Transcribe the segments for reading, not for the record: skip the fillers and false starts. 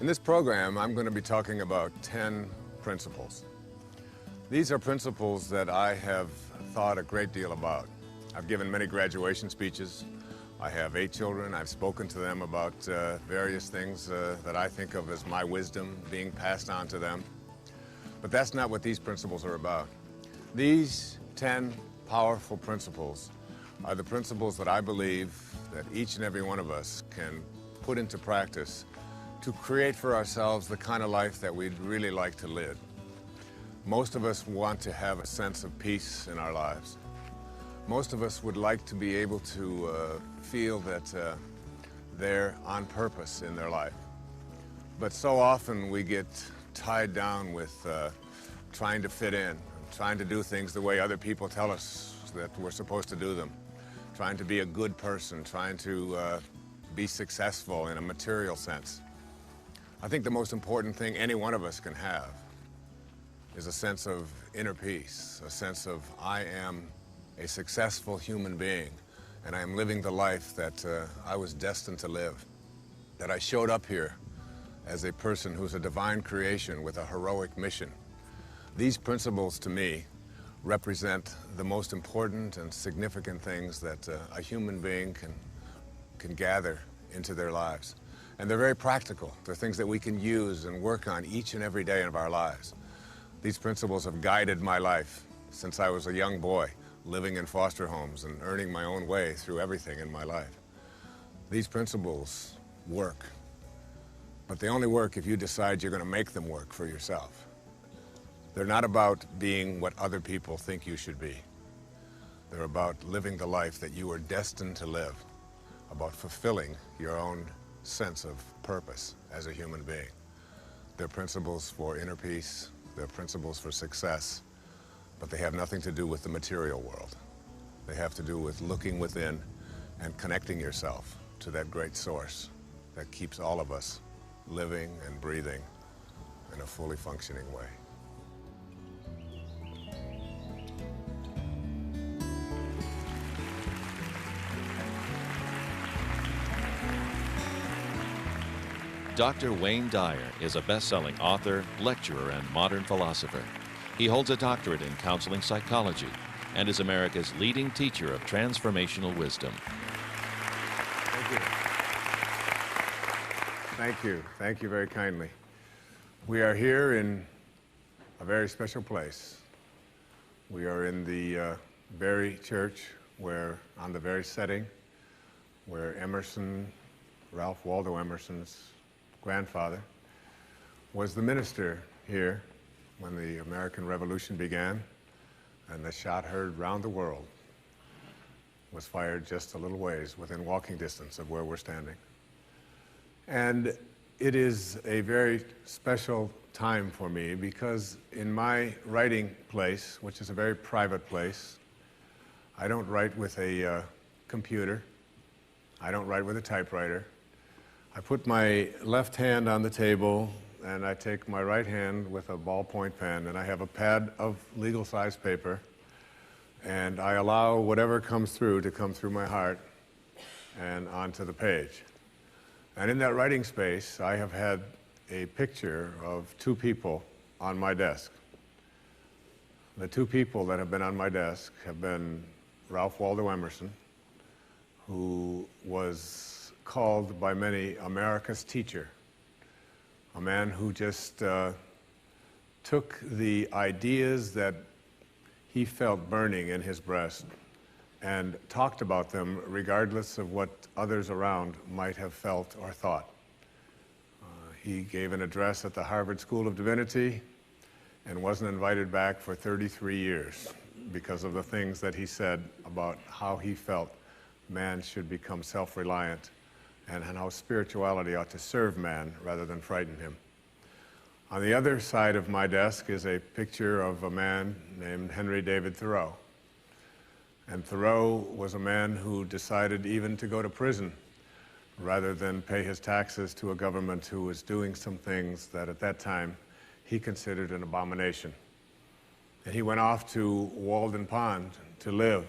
In this program, I'm going to be talking about 10 principles. These are principles that I have thought a great deal about. I've given many graduation speeches. I have 8 children. I've spoken to them about various things that I think of as my wisdom being passed on to them. But that's not what these principles are about. These 10 powerful principles are the principles that I believe that each and every one of us can put into practice to create for ourselves the kind of life that we'd really like to live. Most of us want to have a sense of peace in our lives. Most of us would like to be able to feel that they're on purpose in their life. But so often we get tied down with trying to fit in, trying to do things the way other people tell us that we're supposed to do them, trying to be a good person, trying to be successful in a material sense. I think the most important thing any one of us can have is a sense of inner peace, a sense of I am a successful human being and I am living the life that I was destined to live, that I showed up here as a person who's a divine creation with a heroic mission. These principles to me represent the most important and significant things that a human being can gather into their lives. And they're very practical. They're things that we can use and work on each and every day of our lives. These principles have guided my life since I was a young boy, living in foster homes and earning my own way through everything in my life. These principles work, but they only work if you decide you're going to make them work for yourself. They're not about being what other people think you should be. They're about living the life that you are destined to live, about fulfilling your own sense of purpose as a human being. They're principles for inner peace, they're principles for success, but they have nothing to do with the material world. They have to do with looking within and connecting yourself to that great source that keeps all of us living and breathing in a fully functioning way. Dr. Wayne Dyer is a best-selling author, lecturer, and modern philosopher. He holds a doctorate in counseling psychology and is America's leading teacher of transformational wisdom. Thank you. Thank you. Thank you very kindly. We are here in a very special place. We are in the very church where, on the very setting, where Emerson, Ralph Waldo Emerson's grandfather was the minister here when the American Revolution began, and the shot heard round the world was fired just a little ways within walking distance of where we're standing. And it is a very special time for me because in my writing place, which is a very private place, I don't write with a computer. I don't write with a typewriter. I put my left hand on the table and I take my right hand with a ballpoint pen and I have a pad of legal size paper and I allow whatever comes through to come through my heart and onto the page. And in that writing space, I have had a picture of 2 people on my desk. The 2 people that have been on my desk have been Ralph Waldo Emerson, who was called by many America's teacher, a man who just took the ideas that he felt burning in his breast and talked about them regardless of what others around might have felt or thought. He gave an address at the Harvard School of Divinity and wasn't invited back for 33 years because of the things that he said about how he felt man should become self-reliant and how spirituality ought to serve man rather than frighten him. On the other side of my desk is a picture of a man named Henry David Thoreau. And Thoreau was a man who decided even to go to prison rather than pay his taxes to a government who was doing some things that at that time he considered an abomination. And he went off to Walden Pond to live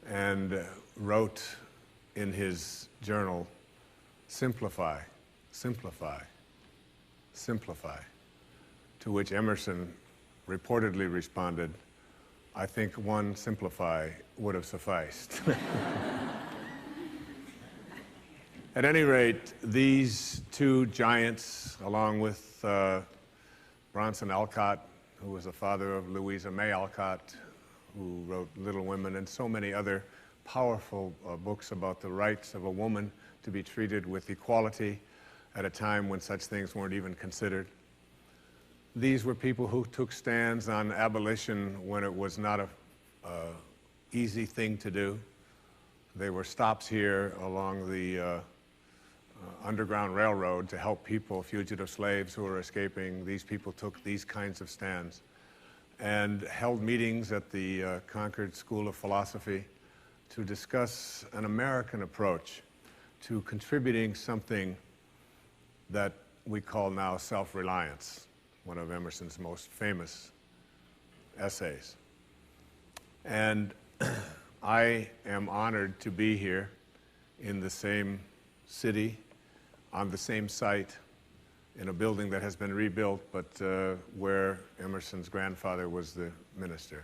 and wrote in his journal, "Simplify, simplify, simplify. To which Emerson reportedly responded, I think one simplify would have sufficed. At any rate, these two giants, along with Bronson Alcott, who was the father of Louisa May Alcott, who wrote Little Women, and so many other powerful books about the rights of a woman to be treated with equality at a time when such things weren't even considered. These were people who took stands on abolition when it was not an easy thing to do. They were stops here along the Underground Railroad to help people, fugitive slaves who were escaping. These people took these kinds of stands and held meetings at the Concord School of Philosophy to discuss an American approach to contributing something that we call now self-reliance, one of Emerson's most famous essays. And I am honored to be here in the same city, on the same site, in a building that has been rebuilt, but where Emerson's grandfather was the minister.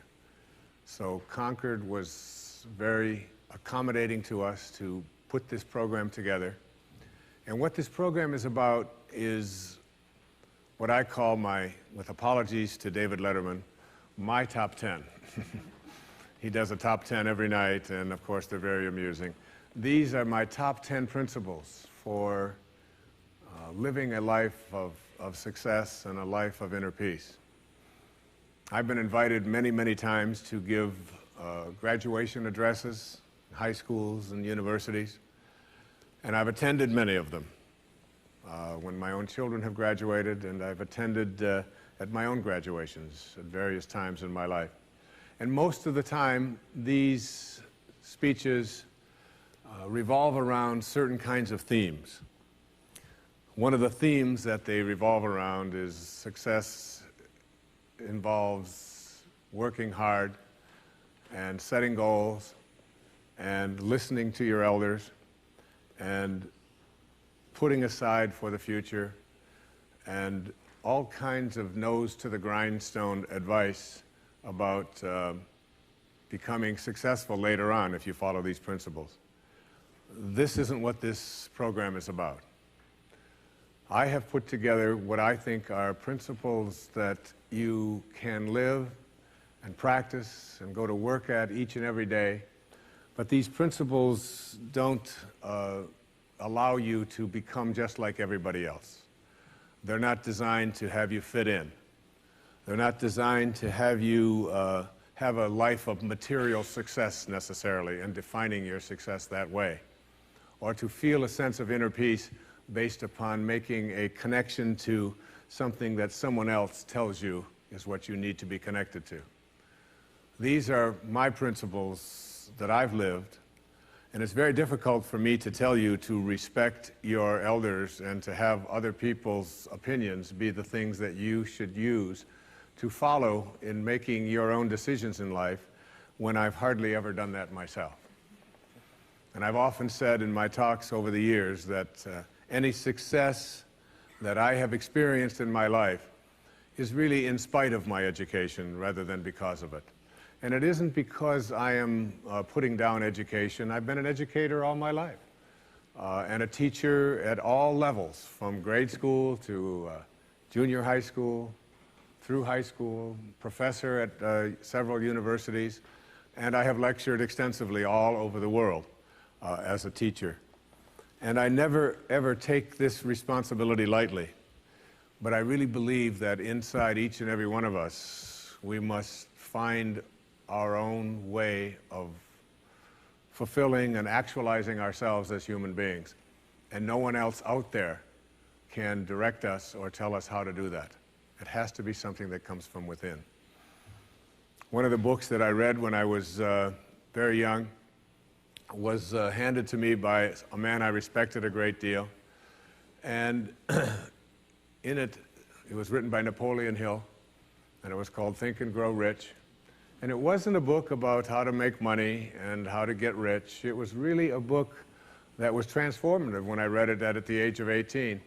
So Concord was very accommodating to us to put this program together. And what this program is about is what I call my, with apologies to David Letterman, my top 10. He does a top 10 every night, and of course they're very amusing. These are my top 10 principles for living a life of success and a life of inner peace. I've been invited many, many times to give graduation addresses, high schools and universities, and I've attended many of them. When my own children have graduated, and I've attended at my own graduations at various times in my life. And most of the time, these speeches revolve around certain kinds of themes. One of the themes that they revolve around is success involves working hard and setting goals and listening to your elders and putting aside for the future and all kinds of nose to the grindstone advice about becoming successful later on if you follow these principles. This isn't what this program is about. I have put together what I think are principles that you can live and practice and go to work at each and every day, but these principles don't allow you to become just like everybody else. They're not designed to have you fit in. They're not designed to have you have a life of material success necessarily and defining your success that way, or to feel a sense of inner peace based upon making a connection to something that someone else tells you is what you need to be connected to. These are my principles that I've lived, and it's very difficult for me to tell you to respect your elders and to have other people's opinions be the things that you should use to follow in making your own decisions in life when I've hardly ever done that myself. And I've often said in my talks over the years that any success that I have experienced in my life is really in spite of my education rather than because of it. And it isn't because I am putting down education. I've been an educator all my life and a teacher at all levels, from grade school to junior high school, through high school, professor at several universities, and I have lectured extensively all over the world as a teacher. And I never, ever take this responsibility lightly. But I really believe that inside each and every one of us, we must find our own way of fulfilling and actualizing ourselves as human beings. And no one else out there can direct us or tell us how to do that. It has to be something that comes from within. One of the books that I read when I was very young was handed to me by a man I respected a great deal. And in it, it was written by Napoleon Hill, and it was called Think and Grow Rich. And it wasn't a book about how to make money and how to get rich. It was really a book that was transformative when I read it at the age of 18.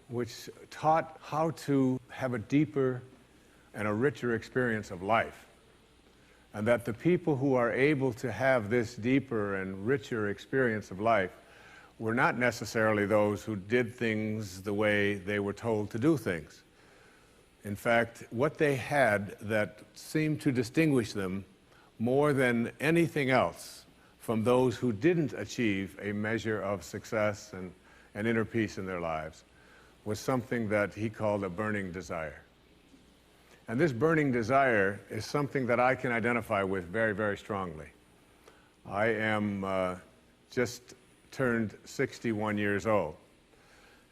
which taught how to have a deeper and a richer experience of life. And that the people who are able to have this deeper and richer experience of life were not necessarily those who did things the way they were told to do things. In fact, what they had that seemed to distinguish them more than anything else from those who didn't achieve a measure of success and inner peace in their lives was something that he called a burning desire. And this burning desire is something that I can identify with very, very strongly. I am just turned 61 years old.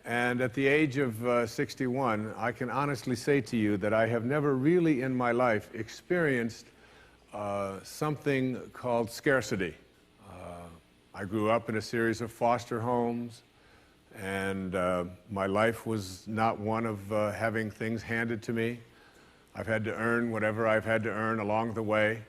And at the age of 61, I can honestly say to you that I have never really in my life experienced something called scarcity. I grew up in a series of foster homes, and my life was not one of having things handed to me. I've had to earn whatever I've had to earn along the way,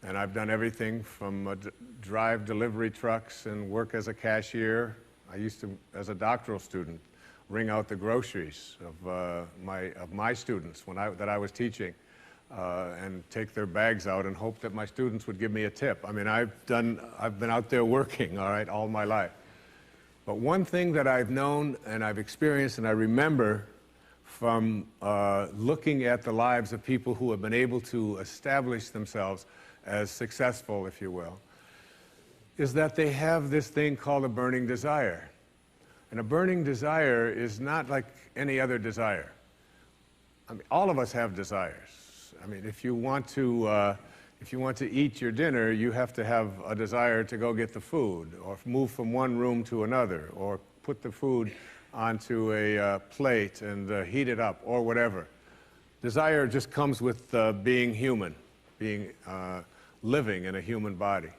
and I've done everything from drive delivery trucks and work as a cashier. I used to, as a doctoral student, ring out the groceries of my students that I was teaching, and take their bags out and hope that my students would give me a tip. I mean, I've been out there working, all right, all my life. But one thing that I've known and I've experienced and I remember from looking at the lives of people who have been able to establish themselves as successful, if you will, is that they have this thing called a burning desire. And a burning desire is not like any other desire. I mean, all of us have desires. I mean, if you want to eat your dinner, you have to have a desire to go get the food, or move from one room to another, or put the food onto a plate and heat it up, or whatever. Desire just comes with being human, living in a human body.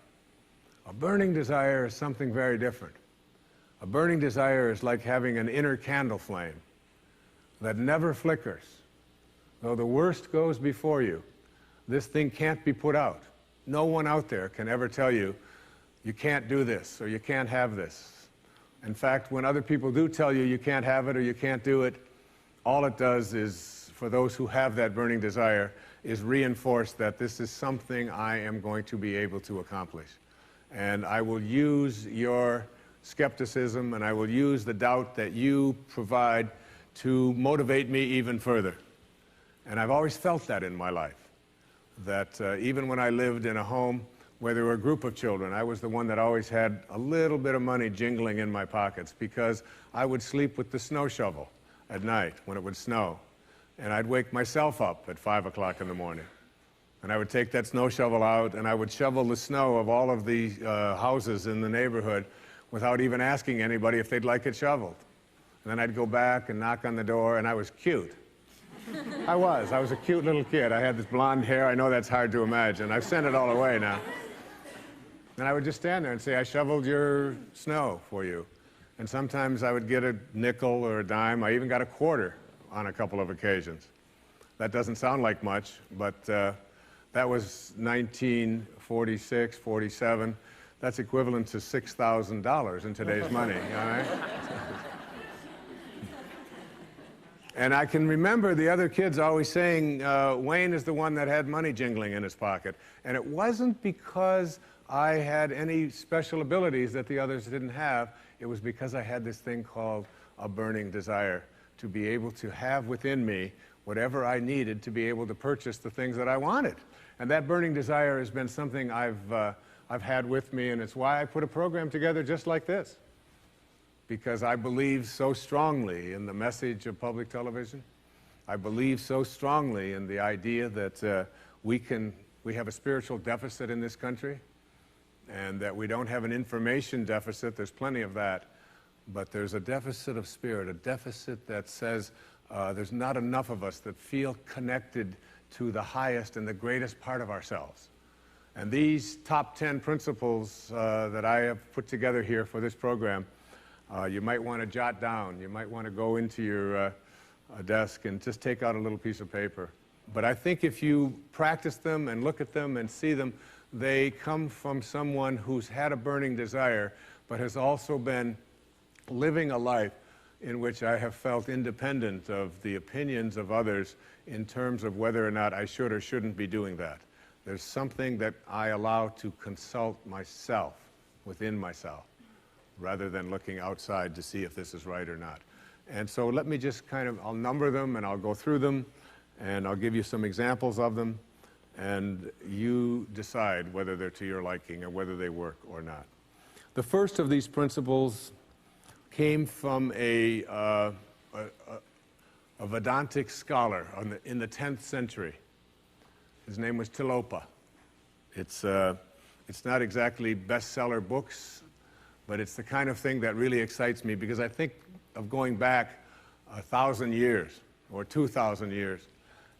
A burning desire is something very different. A burning desire is like having an inner candle flame that never flickers. Though the worst goes before you, this thing can't be put out. No one out there can ever tell you, you can't do this, or you can't have this. In fact, when other people do tell you you can't have it or you can't do it, all it does is, for those who have that burning desire, is reinforce that this is something I am going to be able to accomplish. And I will use your skepticism and I will use the doubt that you provide to motivate me even further. And I've always felt that in my life, that even when I lived in a home where there were a group of children, I was the one that always had a little bit of money jingling in my pockets, because I would sleep with the snow shovel at night when it would snow. And I'd wake myself up at 5 o'clock in the morning. And I would take that snow shovel out and I would shovel the snow of all of the houses in the neighborhood without even asking anybody if they'd like it shoveled. And then I'd go back and knock on the door, and I was cute. I was a cute little kid. I had this blonde hair. I know that's hard to imagine. I've sent it all away now. And I would just stand there and say, I shoveled your snow for you. And sometimes I would get a nickel or a dime. I even got a quarter on a couple of occasions. That doesn't sound like much, but that was 1946, 47. That's equivalent to $6,000 in today's money, all right? And I can remember the other kids always saying, Wayne is the one that had money jingling in his pocket. And it wasn't because I had any special abilities that the others didn't have. It was because I had this thing called a burning desire to be able to have within me whatever I needed to be able to purchase the things that I wanted. And that burning desire has been something I've had with me, and it's why I put a program together just like this. Because I believe so strongly in the message of public television. I believe so strongly in the idea that we have a spiritual deficit in this country, and that we don't have an information deficit. There's plenty of that. But there's a deficit of spirit, a deficit that says there's not enough of us that feel connected to the highest and the greatest part of ourselves. And these top 10 principles that I have put together here for this program, you might want to jot down. You might want to go into your desk and just take out a little piece of paper. But I think if you practice them and look at them and see them, they come from someone who's had a burning desire, but has also been living a life in which I have felt independent of the opinions of others in terms of whether or not I should or shouldn't be doing that. There's something that I allow to consult myself, within myself, rather than looking outside to see if this is right or not. And so let me just I'll number them and I'll go through them and I'll give you some examples of them, and you decide whether they're to your liking or whether they work or not. The first of these principles came from a Vedantic scholar in the 10th century. His name was Tilopa. It's not exactly bestseller books, but it's the kind of thing that really excites me, because I think of going back 1,000 years or 2,000 years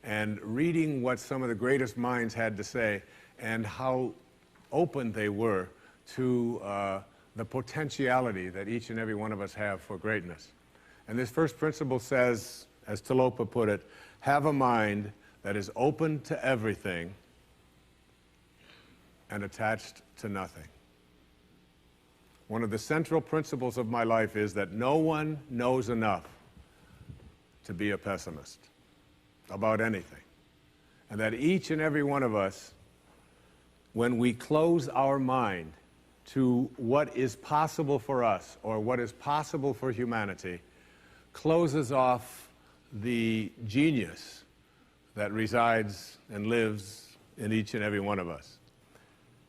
and reading what some of the greatest minds had to say and how open they were to the potentiality that each and every one of us have for greatness. And this first principle says, as Tilopa put it, have a mind that is open to everything and attached to nothing. One of the central principles of my life is that no one knows enough to be a pessimist about anything. And that each and every one of us, when we close our mind to what is possible for us or what is possible for humanity, closes off the genius that resides and lives in each and every one of us.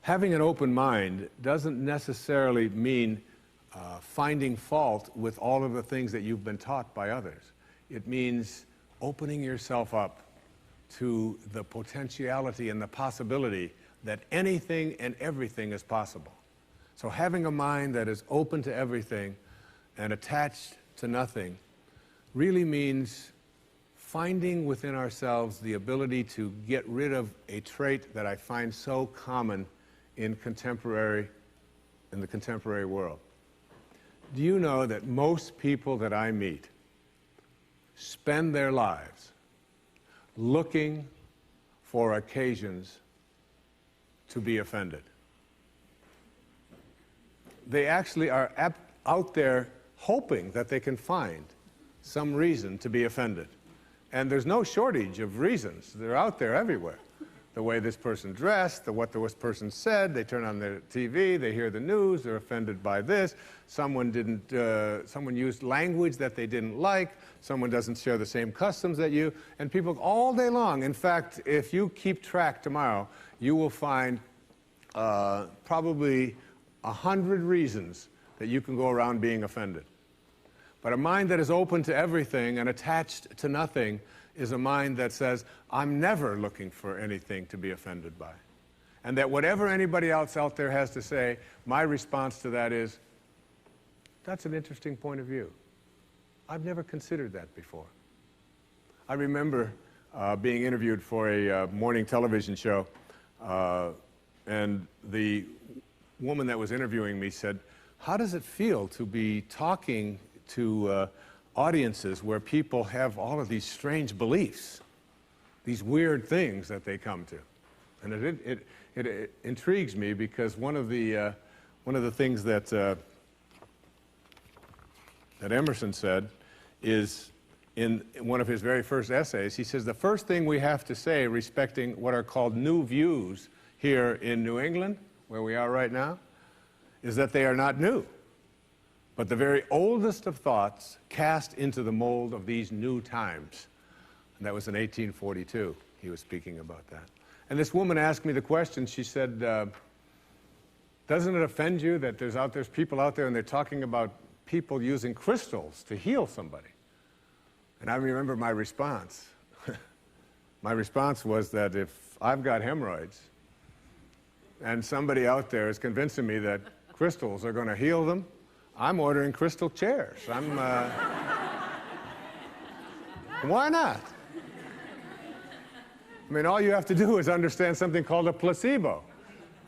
Having an open mind doesn't necessarily mean finding fault with all of the things that you've been taught by others. It means opening yourself up to the potentiality and the possibility that anything and everything is possible. So having a mind that is open to everything and attached to nothing really means finding within ourselves the ability to get rid of a trait that I find so common in the contemporary world. Do you know that most people that I meet spend their lives looking for occasions to be offended? They actually are out there hoping that they can find some reason to be offended. And there's no shortage of reasons. They're out there everywhere. The way this person dressed, what this person said, they turn on their TV, they hear the news, they're offended by this, someone used language that they didn't like, someone doesn't share the same customs that you, and people all day long. In fact, if you keep track tomorrow, you will find probably 100 reasons that you can go around being offended. But a mind that is open to everything and attached to nothing is a mind that says, I'm never looking for anything to be offended by. And that whatever anybody else out there has to say, my response to that is, that's an interesting point of view. I've never considered that before. I remember being interviewed for a morning television show, and the woman that was interviewing me said, how does it feel to be talking to audiences where people have all of these strange beliefs, these weird things that they come to? And it intrigues me, because one of the things that Emerson said is, in one of his very first essays, he says the first thing we have to say respecting what are called new views here in New England, where we are right now, is that they are not new, but the very oldest of thoughts cast into the mold of these new times. And that was in 1842. He was speaking about that. And this woman asked me the question. She said, doesn't it offend you that there's people out there and they're talking about people using crystals to heal somebody? And I remember my response. My response was that if I've got hemorrhoids and somebody out there is convincing me that crystals are going to heal them, I'm ordering crystal chairs. Why not? I mean, all you have to do is understand something called a placebo.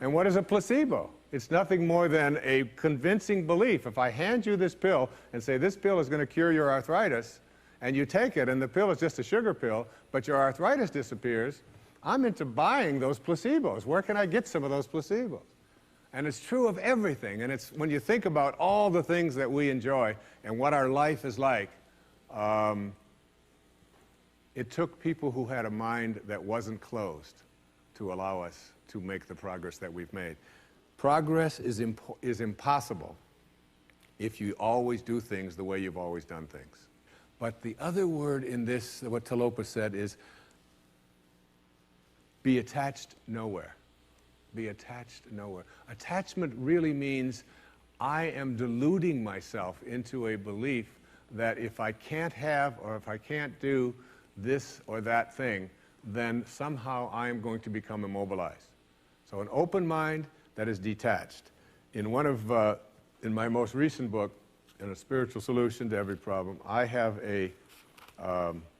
And what is a placebo? It's nothing more than a convincing belief. If I hand you this pill and say this pill is going to cure your arthritis, and you take it and the pill is just a sugar pill, but your arthritis disappears, I'm into buying those placebos. Where can I get some of those placebos? And it's true of everything. And it's when you think about all the things that we enjoy and what our life is like, it took people who had a mind that wasn't closed to allow us to make the progress that we've made. Progress is impossible if you always do things the way you've always done things. But the other word in this, what Talopa said, is be attached nowhere. Be attached nowhere. Attachment really means I am deluding myself into a belief that if I can't have or if I can't do this or that thing, then somehow I am going to become immobilized. So an open mind that is detached. In my most recent book, in A Spiritual Solution to Every Problem, I have an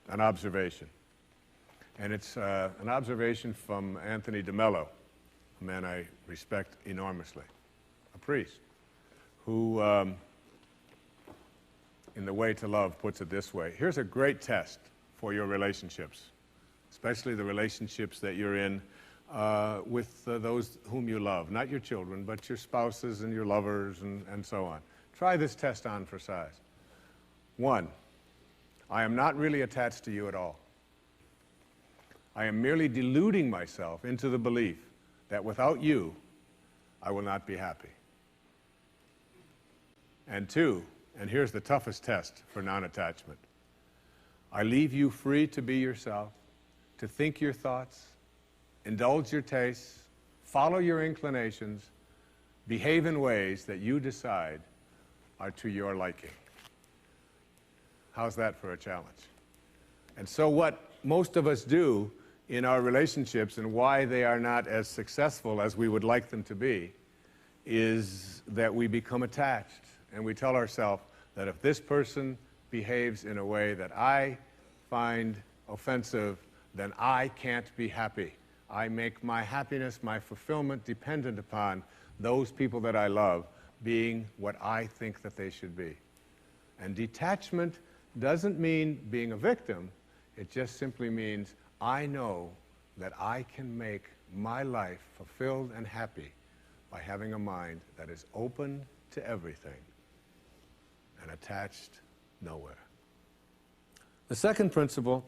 observation. And it's an observation from Anthony DeMello, a man I respect enormously, a priest, who, in The Way to Love, puts it this way. Here's a great test for your relationships, especially the relationships that you're in with those whom you love, not your children, but your spouses and your lovers and so on. Try this test on for size. 1, I am not really attached to you at all. I am merely deluding myself into the belief that without you, I will not be happy. And 2, and here's the toughest test for non-attachment, I leave you free to be yourself, to think your thoughts, indulge your tastes, follow your inclinations, behave in ways that you decide are to your liking. How's that for a challenge? And so what most of us do in our relationships and why they are not as successful as we would like them to be is that we become attached and we tell ourselves that if this person behaves in a way that I find offensive, then I can't be happy. I make my happiness, my fulfillment dependent upon those people that I love being what I think that they should be. And detachment doesn't mean being a victim. It just simply means I know that I can make my life fulfilled and happy by having a mind that is open to everything and attached nowhere. The second principle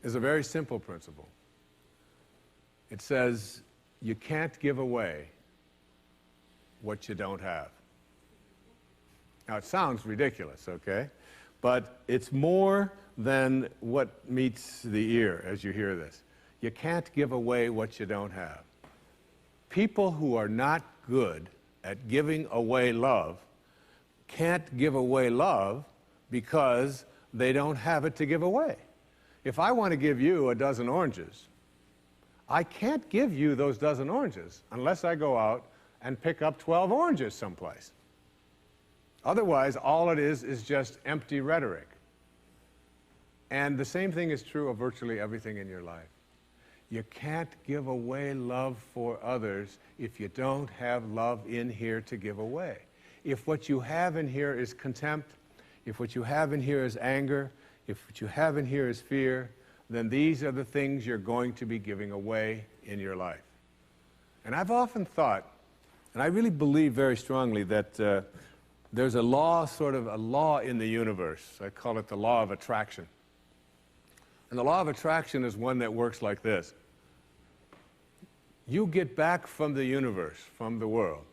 is a very simple principle. It says you can't give away what you don't have. Now, it sounds ridiculous, okay? But it's more than what meets the ear as you hear this. You can't give away what you don't have. People who are not good at giving away love can't give away love because they don't have it to give away. If I want to give you a dozen oranges, I can't give you those dozen oranges unless I go out and pick up 12 oranges someplace. Otherwise, all it is just empty rhetoric. And the same thing is true of virtually everything in your life. You can't give away love for others if you don't have love in here to give away. If what you have in here is contempt, if what you have in here is anger, if what you have in here is fear, then these are the things you're going to be giving away in your life. And I've often thought, and I really believe very strongly that there's a law, sort of a law in the universe. I call it the law of attraction. And the law of attraction is one that works like this. You get back from the universe, from the world,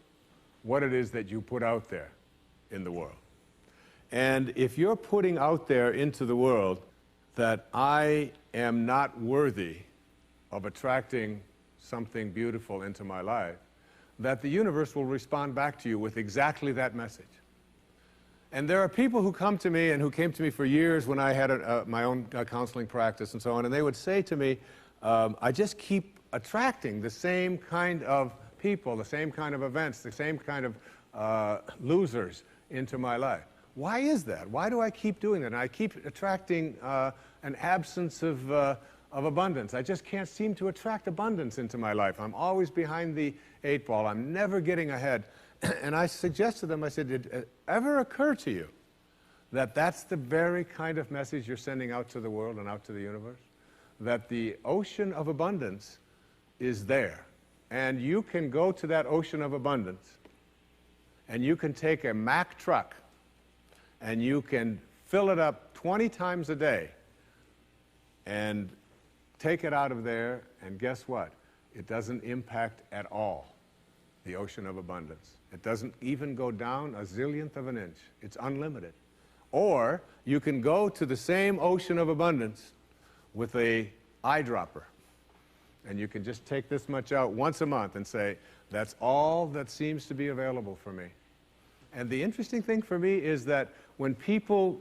what it is that you put out there in the world. And if you're putting out there into the world that I am not worthy of attracting something beautiful into my life, that the universe will respond back to you with exactly that message. And there are people who come to me and who came to me for years when I had my own counseling practice and so on, and they would say to me, I just keep attracting the same kind of people, the same kind of events, the same kind of losers into my life. Why is that? Why do I keep doing that? And I keep attracting an absence of abundance. I just can't seem to attract abundance into my life. I'm always behind the 8 ball. I'm never getting ahead. And I suggested to them, I said, did it ever occur to you that that's the very kind of message you're sending out to the world and out to the universe? That the ocean of abundance is there, and you can go to that ocean of abundance, and you can take a Mack truck, and you can fill it up 20 times a day, and take it out of there, and guess what? It doesn't impact at all the ocean of abundance. It doesn't even go down a zillionth of an inch. It's unlimited. Or you can go to the same ocean of abundance with a eyedropper, and you can just take this much out once a month and say, that's all that seems to be available for me. And the interesting thing for me is that when people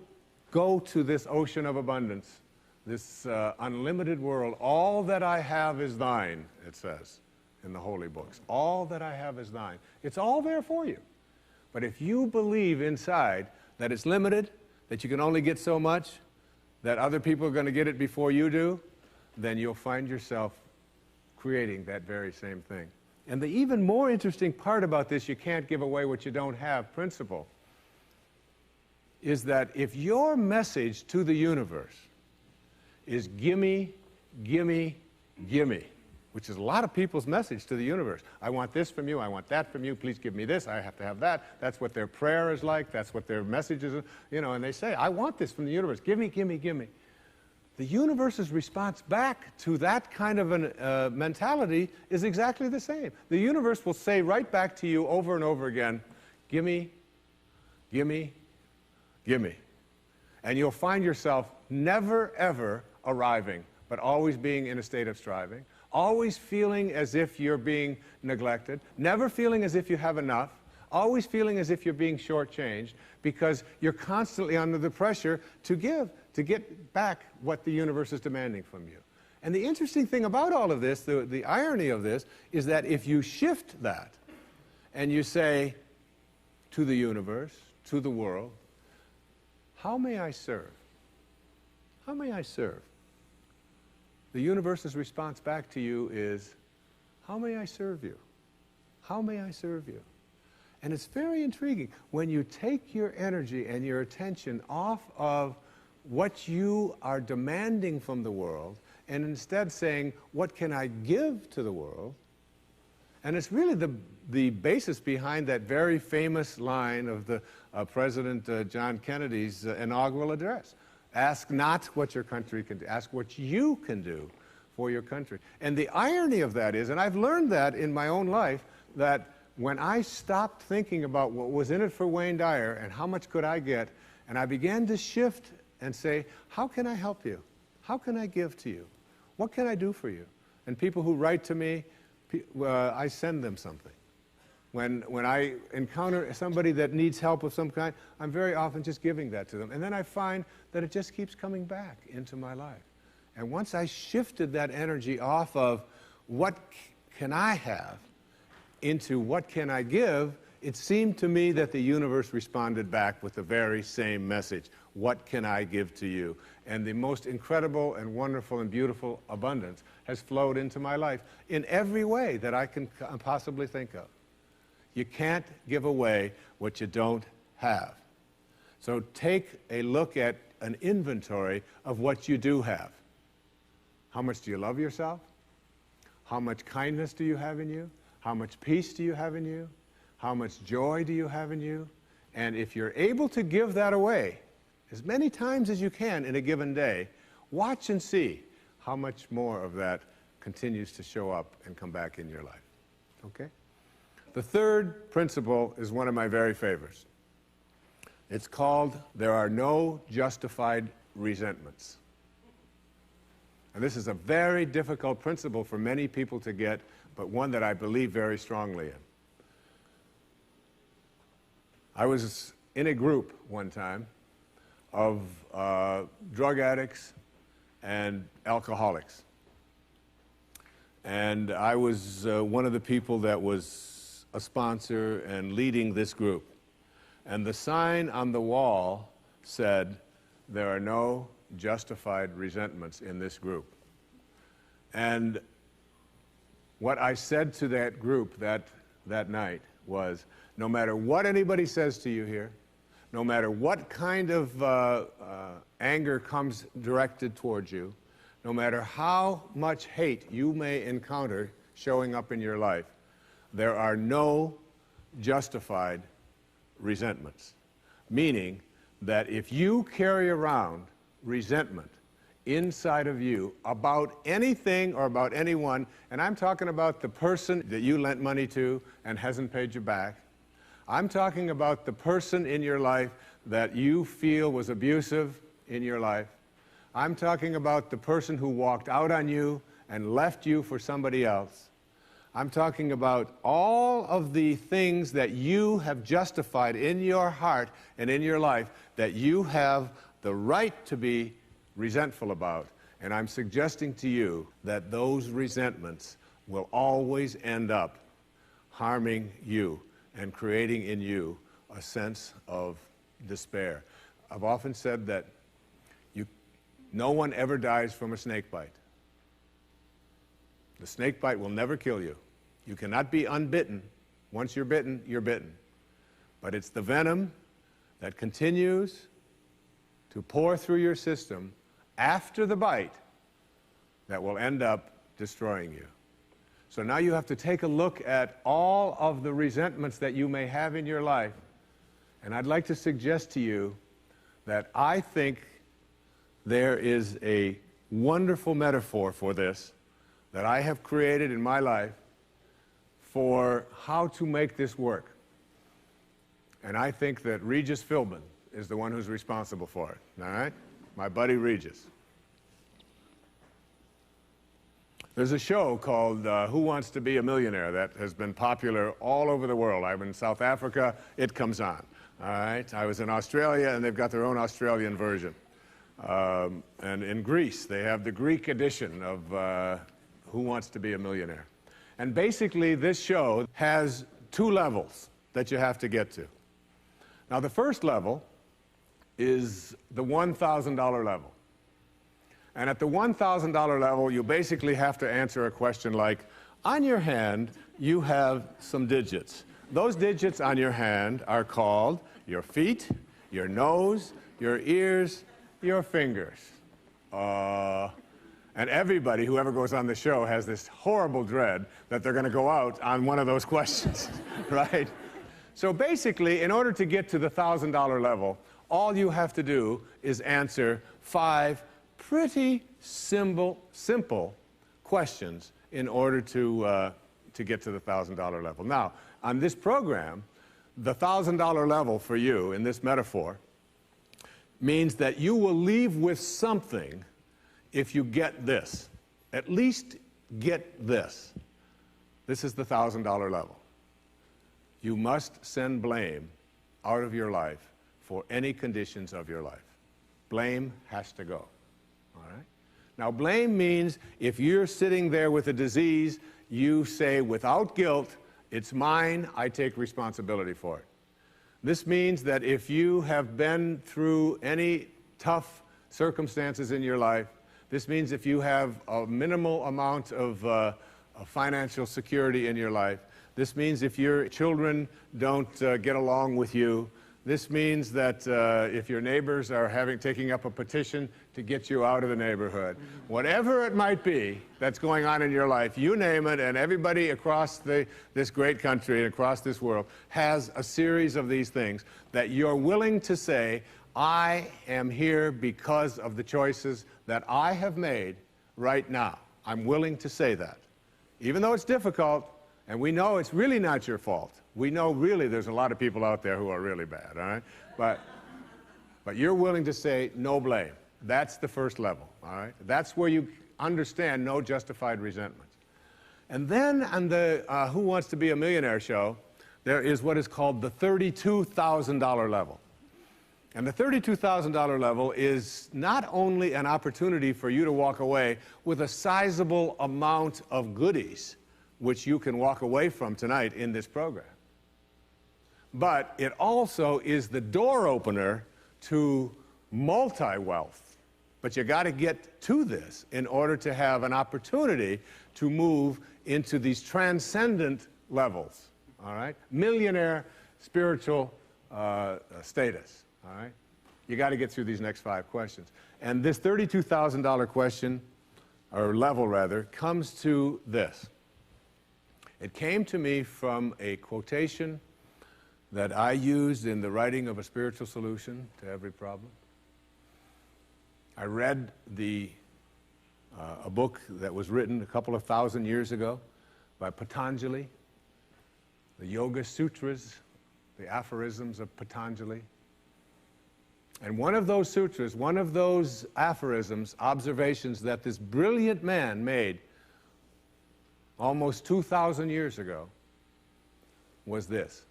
go to this ocean of abundance, this unlimited world, all that I have is thine, it says in the holy books. All that I have is thine. It's all there for you. But if you believe inside that it's limited, that you can only get so much, that other people are going to get it before you do, then you'll find yourself creating that very same thing. And the even more interesting part about this, you can't give away what you don't have principle, is that if your message to the universe is gimme, gimme, gimme, which is a lot of people's message to the universe. I want this from you, I want that from you, please give me this, I have to have that. That's what their prayer is like, that's what their message is, and they say, I want this from the universe, gimme, gimme, gimme. The universe's response back to that kind of a mentality is exactly the same. The universe will say right back to you over and over again, gimme, gimme, gimme. And you'll find yourself never, ever arriving, but always being in a state of striving, always feeling as if you're being neglected, never feeling as if you have enough, always feeling as if you're being shortchanged, because you're constantly under the pressure to give, to get back what the universe is demanding from you. And the interesting thing about all of this, the irony of this, is that if you shift that and you say to the universe, to the world, how may I serve? How may I serve? The universe's response back to you is, how may I serve you? How may I serve you? And it's very intriguing. When you take your energy and your attention off of what you are demanding from the world, and instead saying, what can I give to the world? And it's really the basis behind that very famous line of the President John Kennedy's inaugural address. Ask not what your country can do, ask what you can do for your country. And the irony of that is, and I've learned that in my own life, that when I stopped thinking about what was in it for Wayne Dyer and how much could I get, and I began to shift and say, how can I help you? How can I give to you? What can I do for you? And people who write to me, I send them something. When I encounter somebody that needs help of some kind, I'm very often just giving that to them. And then I find that it just keeps coming back into my life. And once I shifted that energy off of what can I have into what can I give, it seemed to me that the universe responded back with the very same message. What can I give to you? And the most incredible and wonderful and beautiful abundance has flowed into my life in every way that I can possibly think of. You can't give away what you don't have. So take a look at an inventory of what you do have. How much do you love yourself? How much kindness do you have in you? How much peace do you have in you? How much joy do you have in you? And if you're able to give that away as many times as you can in a given day, watch and see how much more of that continues to show up and come back in your life. Okay? The third principle is one of my very favorites. It's called, there are no justified resentments. And this is a very difficult principle for many people to get, but one that I believe very strongly in. I was in a group one time of drug addicts and alcoholics. And I was one of the people that was a sponsor and leading this group. And the sign on the wall said, there are no justified resentments in this group. And what I said to that group that night was, no matter what anybody says to you here, no matter what kind of anger comes directed towards you, no matter how much hate you may encounter showing up in your life, there are no justified resentments. Meaning that if you carry around resentment inside of you about anything or about anyone, and I'm talking about the person that you lent money to and hasn't paid you back, I'm talking about the person in your life that you feel was abusive in your life, I'm talking about the person who walked out on you and left you for somebody else, I'm talking about all of the things that you have justified in your heart and in your life that you have the right to be resentful about. And I'm suggesting to you that those resentments will always end up harming you and creating in you a sense of despair. I've often said that no one ever dies from a snake bite. The snake bite will never kill you. You cannot be unbitten. Once you're bitten, you're bitten. But it's the venom that continues to pour through your system after the bite that will end up destroying you. So now you have to take a look at all of the resentments that you may have in your life. And I'd like to suggest to you that I think there is a wonderful metaphor for this that I have created in my life for how to make this work. And I think that Regis Philbin is the one who's responsible for it, all right? My buddy Regis. There's a show called Who Wants to Be a Millionaire that has been popular all over the world. I'm in South Africa, it comes on, all right? I was in Australia, and they've got their own Australian version. And in Greece, they have the Greek edition of Who Wants to Be a Millionaire. And basically, this show has two levels that you have to get to. Now, the first level is the $1,000 level. And at the $1,000 level, you basically have to answer a question like, on your hand, you have some digits. Those digits on your hand are called your feet, your nose, your ears, your fingers. And everybody who ever goes on the show has this horrible dread that they're going to go out on one of those questions, right? So basically, in order to get to the $1,000 level, all you have to do is answer 5 pretty simple questions in order to get to the $1,000 level. Now, on this program, the $1,000 level for you in this metaphor means that you will leave with something if you get this. At least get this. This is the $1,000 level. You must send blame out of your life for any conditions of your life. Blame has to go. All right? Now, blame means if you're sitting there with a disease, you say, without guilt, it's mine, I take responsibility for it. This means that if you have been through any tough circumstances in your life, this means if you have a minimal amount of financial security in your life, this means if your children don't get along with you, this means that if your neighbors are taking up a petition to get you out of the neighborhood, whatever it might be that's going on in your life, you name it, and everybody across this great country and across this world has a series of these things that you're willing to say, I am here because of the choices that I have made right now. I'm willing to say that. Even though it's difficult, and we know it's really not your fault. We know really there's a lot of people out there who are really bad, all right? But you're willing to say no blame. That's the first level, all right? That's where you understand no justified resentment. And then on the Who Wants to Be a Millionaire show, there is what is called the $32,000 level. And the $32,000 level is not only an opportunity for you to walk away with a sizable amount of goodies, which you can walk away from tonight in this program, but it also is the door opener to multi-wealth. But you got to get to this in order to have an opportunity to move into these transcendent levels, all right? Millionaire spiritual status, all right? You got to get through these next 5 questions. And this $32,000 question, or level rather, comes to this. It came to me from a quotation that I used in the writing of A Spiritual Solution to Every Problem. I read a book that was written a couple of thousand years ago by Patanjali, the Yoga Sutras, the aphorisms of Patanjali. And one of those sutras, one of those aphorisms, observations that this brilliant man made almost 2,000 years ago was this.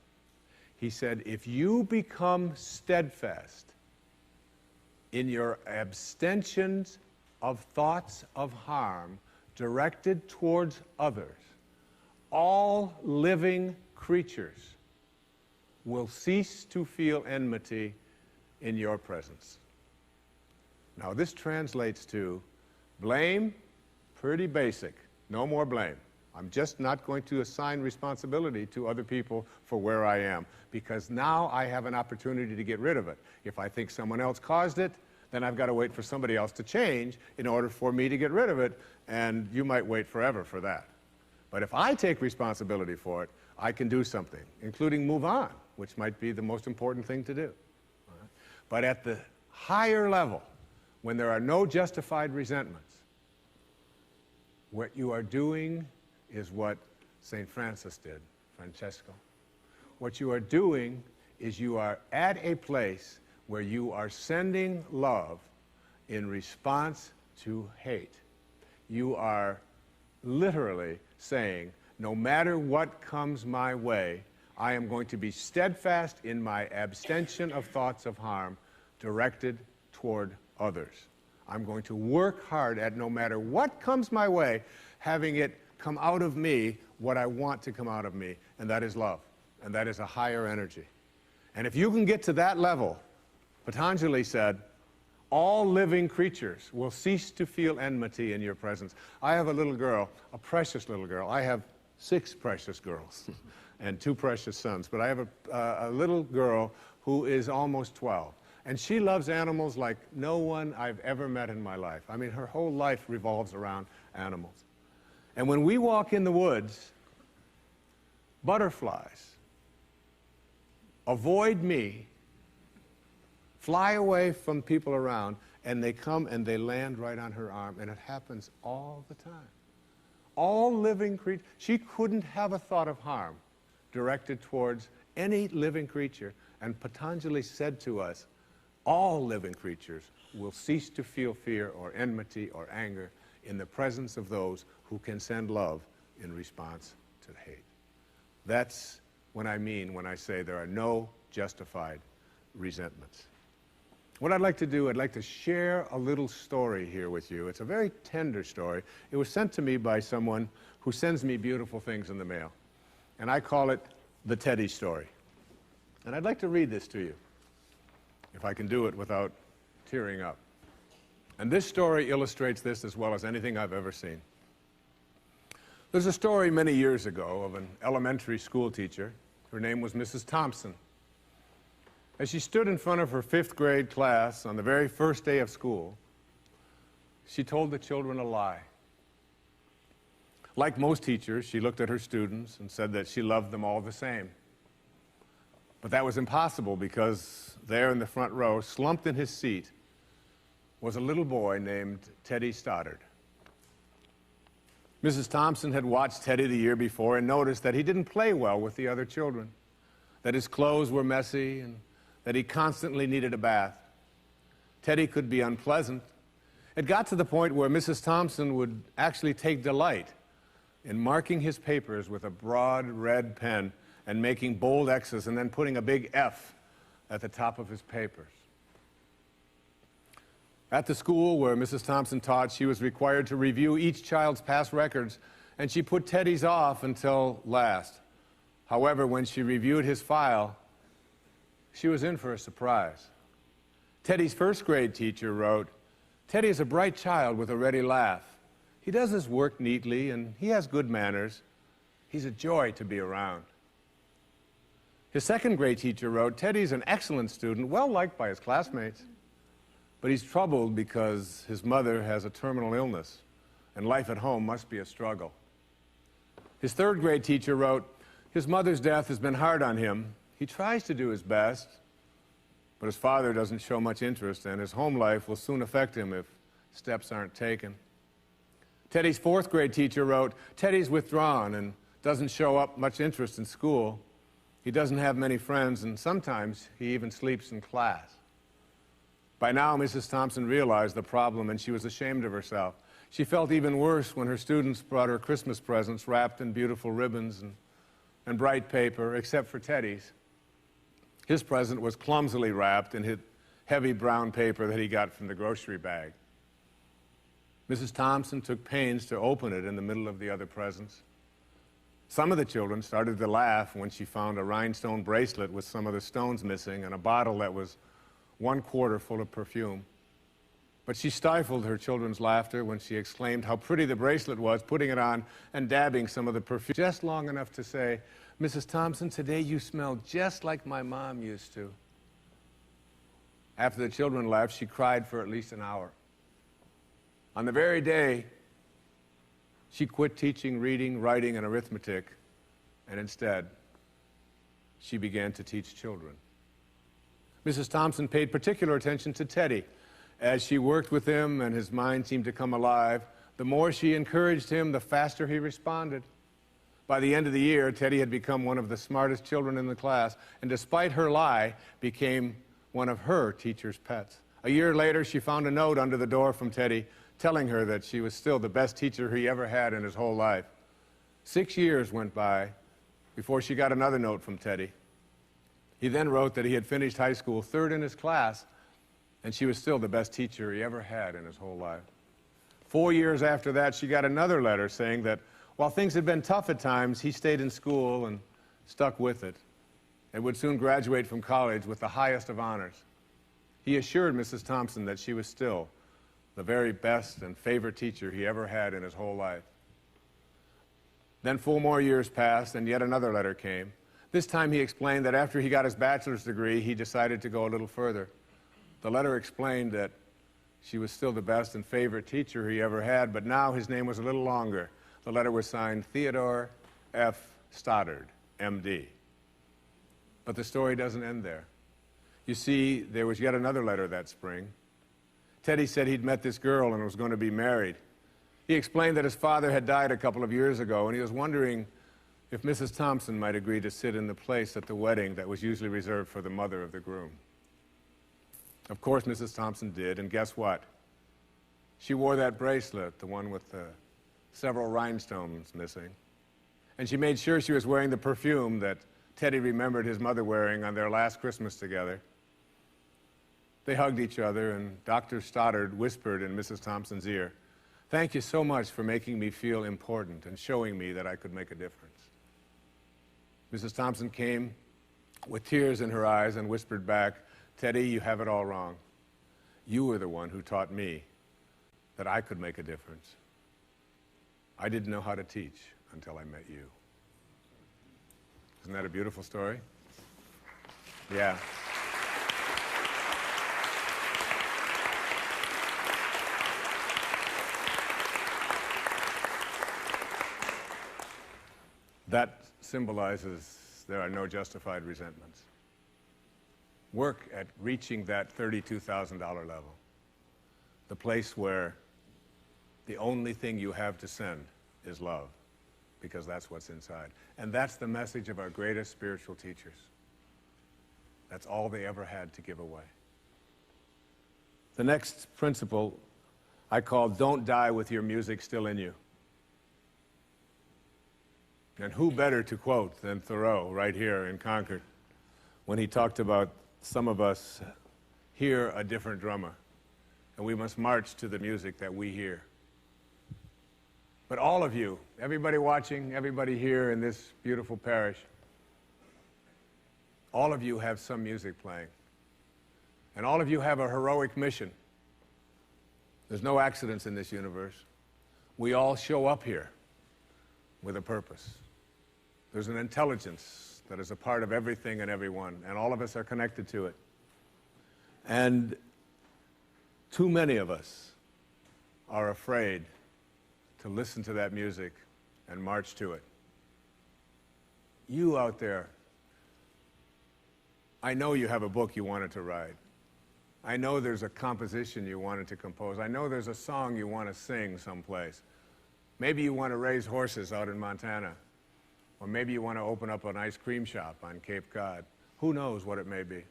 He said, if you become steadfast in your abstentions of thoughts of harm directed towards others, all living creatures will cease to feel enmity in your presence. Now this translates to blame, pretty basic, no more blame. I'm just not going to assign responsibility to other people for where I am, because now I have an opportunity to get rid of it. If I think someone else caused it, then I've got to wait for somebody else to change in order for me to get rid of it, and you might wait forever for that. But if I take responsibility for it, I can do something, including move on, which might be the most important thing to do. But at the higher level, when there are no justified resentments, what you are doing is what St. Francis did, Francesco. What you are doing is you are at a place where you are sending love in response to hate. You are literally saying, no matter what comes my way, I am going to be steadfast in my abstention of thoughts of harm directed toward others. I'm going to work hard at, no matter what comes my way, having it come out of me what I want to come out of me, and that is love, and that is a higher energy. And if you can get to that level, Patanjali said, all living creatures will cease to feel enmity in your presence. I have a little girl, a precious little girl. I have 6 precious girls and 2 precious sons, but I have a little girl who is almost 12. And she loves animals like no one I've ever met in my life. I mean, her whole life revolves around animals. And when we walk in the woods, butterflies avoid me, fly away from people around, and they come and they land right on her arm, and it happens all the time. All living creatures, she couldn't have a thought of harm directed towards any living creature, and Patanjali said to us, all living creatures will cease to feel fear or enmity or anger in the presence of those who can send love in response to hate. That's what I mean when I say there are no justified resentments. What I'd like to do, I'd like to share a little story here with you. It's a very tender story. It was sent to me by someone who sends me beautiful things in the mail. And I call it the Teddy story. And I'd like to read this to you, if I can do it without tearing up. And this story illustrates this as well as anything I've ever seen. There's a story many years ago of an elementary school teacher. Her name was Mrs. Thompson. As she stood in front of her 5th grade class on the very first day of school, she told the children a lie. Like most teachers, she looked at her students and said that she loved them all the same. But that was impossible, because there in the front row, slumped in his seat, was a little boy named Teddy Stoddard. Mrs. Thompson had watched Teddy the year before and noticed that he didn't play well with the other children, that his clothes were messy, and that he constantly needed a bath. Teddy could be unpleasant. It got to the point where Mrs. Thompson would actually take delight in marking his papers with a broad red pen and making bold X's and then putting a big F at the top of his papers. At the school where Mrs. Thompson taught, she was required to review each child's past records, and she put Teddy's off until last. However, when she reviewed his file, she was in for a surprise. Teddy's 1st grade teacher wrote, "Teddy is a bright child with a ready laugh. He does his work neatly, and he has good manners. He's a joy to be around." His 2nd grade teacher wrote, "Teddy's an excellent student, well liked by his classmates, but he's troubled because his mother has a terminal illness, and life at home must be a struggle." His third grade teacher wrote, "His mother's death has been hard on him. He tries to do his best, but his father doesn't show much interest, and his home life will soon affect him if steps aren't taken." Teddy's fourth grade teacher wrote, "Teddy's withdrawn and doesn't show up much interest in school. He doesn't have many friends, and sometimes he even sleeps in class." By now, Mrs. Thompson realized the problem, and she was ashamed of herself. She felt even worse when her students brought her Christmas presents wrapped in beautiful ribbons and bright paper, except for Teddy's. His present was clumsily wrapped in heavy brown paper that he got from the grocery bag. Mrs. Thompson took pains to open it in the middle of the other presents. Some of the children started to laugh when she found a rhinestone bracelet with some of the stones missing and a bottle that was 1/4 full of perfume. But she stifled her children's laughter when she exclaimed how pretty the bracelet was, putting it on and dabbing some of the perfume just long enough to say, "Mrs. Thompson, today you smell just like my mom used to." After the children left, she cried for at least an hour. On the very day, she quit teaching reading, writing, and arithmetic, and instead, she began to teach children. Mrs. Thompson paid particular attention to Teddy. As she worked with him and his mind seemed to come alive, the more she encouraged him, the faster he responded. By the end of the year, Teddy had become one of the smartest children in the class, and despite her lie, became one of her teacher's pets. A year later, she found a note under the door from Teddy telling her that she was still the best teacher he ever had in his whole life. 6 years went by before she got another note from Teddy. He then wrote that he had finished high school third in his class, and she was still the best teacher he ever had in his whole life. 4 years after that, she got another letter saying that while things had been tough at times, he stayed in school and stuck with it, and would soon graduate from college with the highest of honors. He assured Mrs. Thompson that she was still the very best and favorite teacher he ever had in his whole life. Then 4 more years passed, and yet another letter came. This time he explained that after he got his bachelor's degree, he decided to go a little further. The letter explained that she was still the best and favorite teacher he ever had, but now his name was a little longer. The letter was signed Theodore F. Stoddard, M.D. But the story doesn't end there. You see, there was yet another letter that spring. Teddy said he'd met this girl and was going to be married. He explained that his father had died a couple of years ago, and he was wondering if Mrs. Thompson might agree to sit in the place at the wedding that was usually reserved for the mother of the groom. Of course, Mrs. Thompson did, and guess what? She wore that bracelet, the one with the several rhinestones missing. And she made sure she was wearing the perfume that Teddy remembered his mother wearing on their last Christmas together. They hugged each other, and Dr. Stoddard whispered in Mrs. Thompson's ear, "Thank you so much for making me feel important and showing me that I could make a difference." Mrs. Thompson came with tears in her eyes and whispered back, "Teddy, you have it all wrong. You were the one who taught me that I could make a difference. I didn't know how to teach until I met you." Isn't that a beautiful story? Yeah. That symbolizes there are no justified resentments. Work at reaching that $32,000 level, the place where the only thing you have to send is love, because that's what's inside. And that's the message of our greatest spiritual teachers. That's all they ever had to give away. The next principle I call "Don't die with your music still in you." And who better to quote than Thoreau right here in Concord when he talked about some of us hear a different drummer, and we must march to the music that we hear. But all of you, everybody watching, everybody here in this beautiful parish, all of you have some music playing. And all of you have a heroic mission. There's no accidents in this universe. We all show up here with a purpose. There's an intelligence that is a part of everything and everyone, and all of us are connected to it. And too many of us are afraid to listen to that music and march to it. you out there, I know you have a book you wanted to write. I know there's a composition you wanted to compose. I know there's a song you want to sing someplace. Maybe you want to raise horses out in Montana. Or maybe you want to open up an ice cream shop on Cape Cod. Who knows what it may be.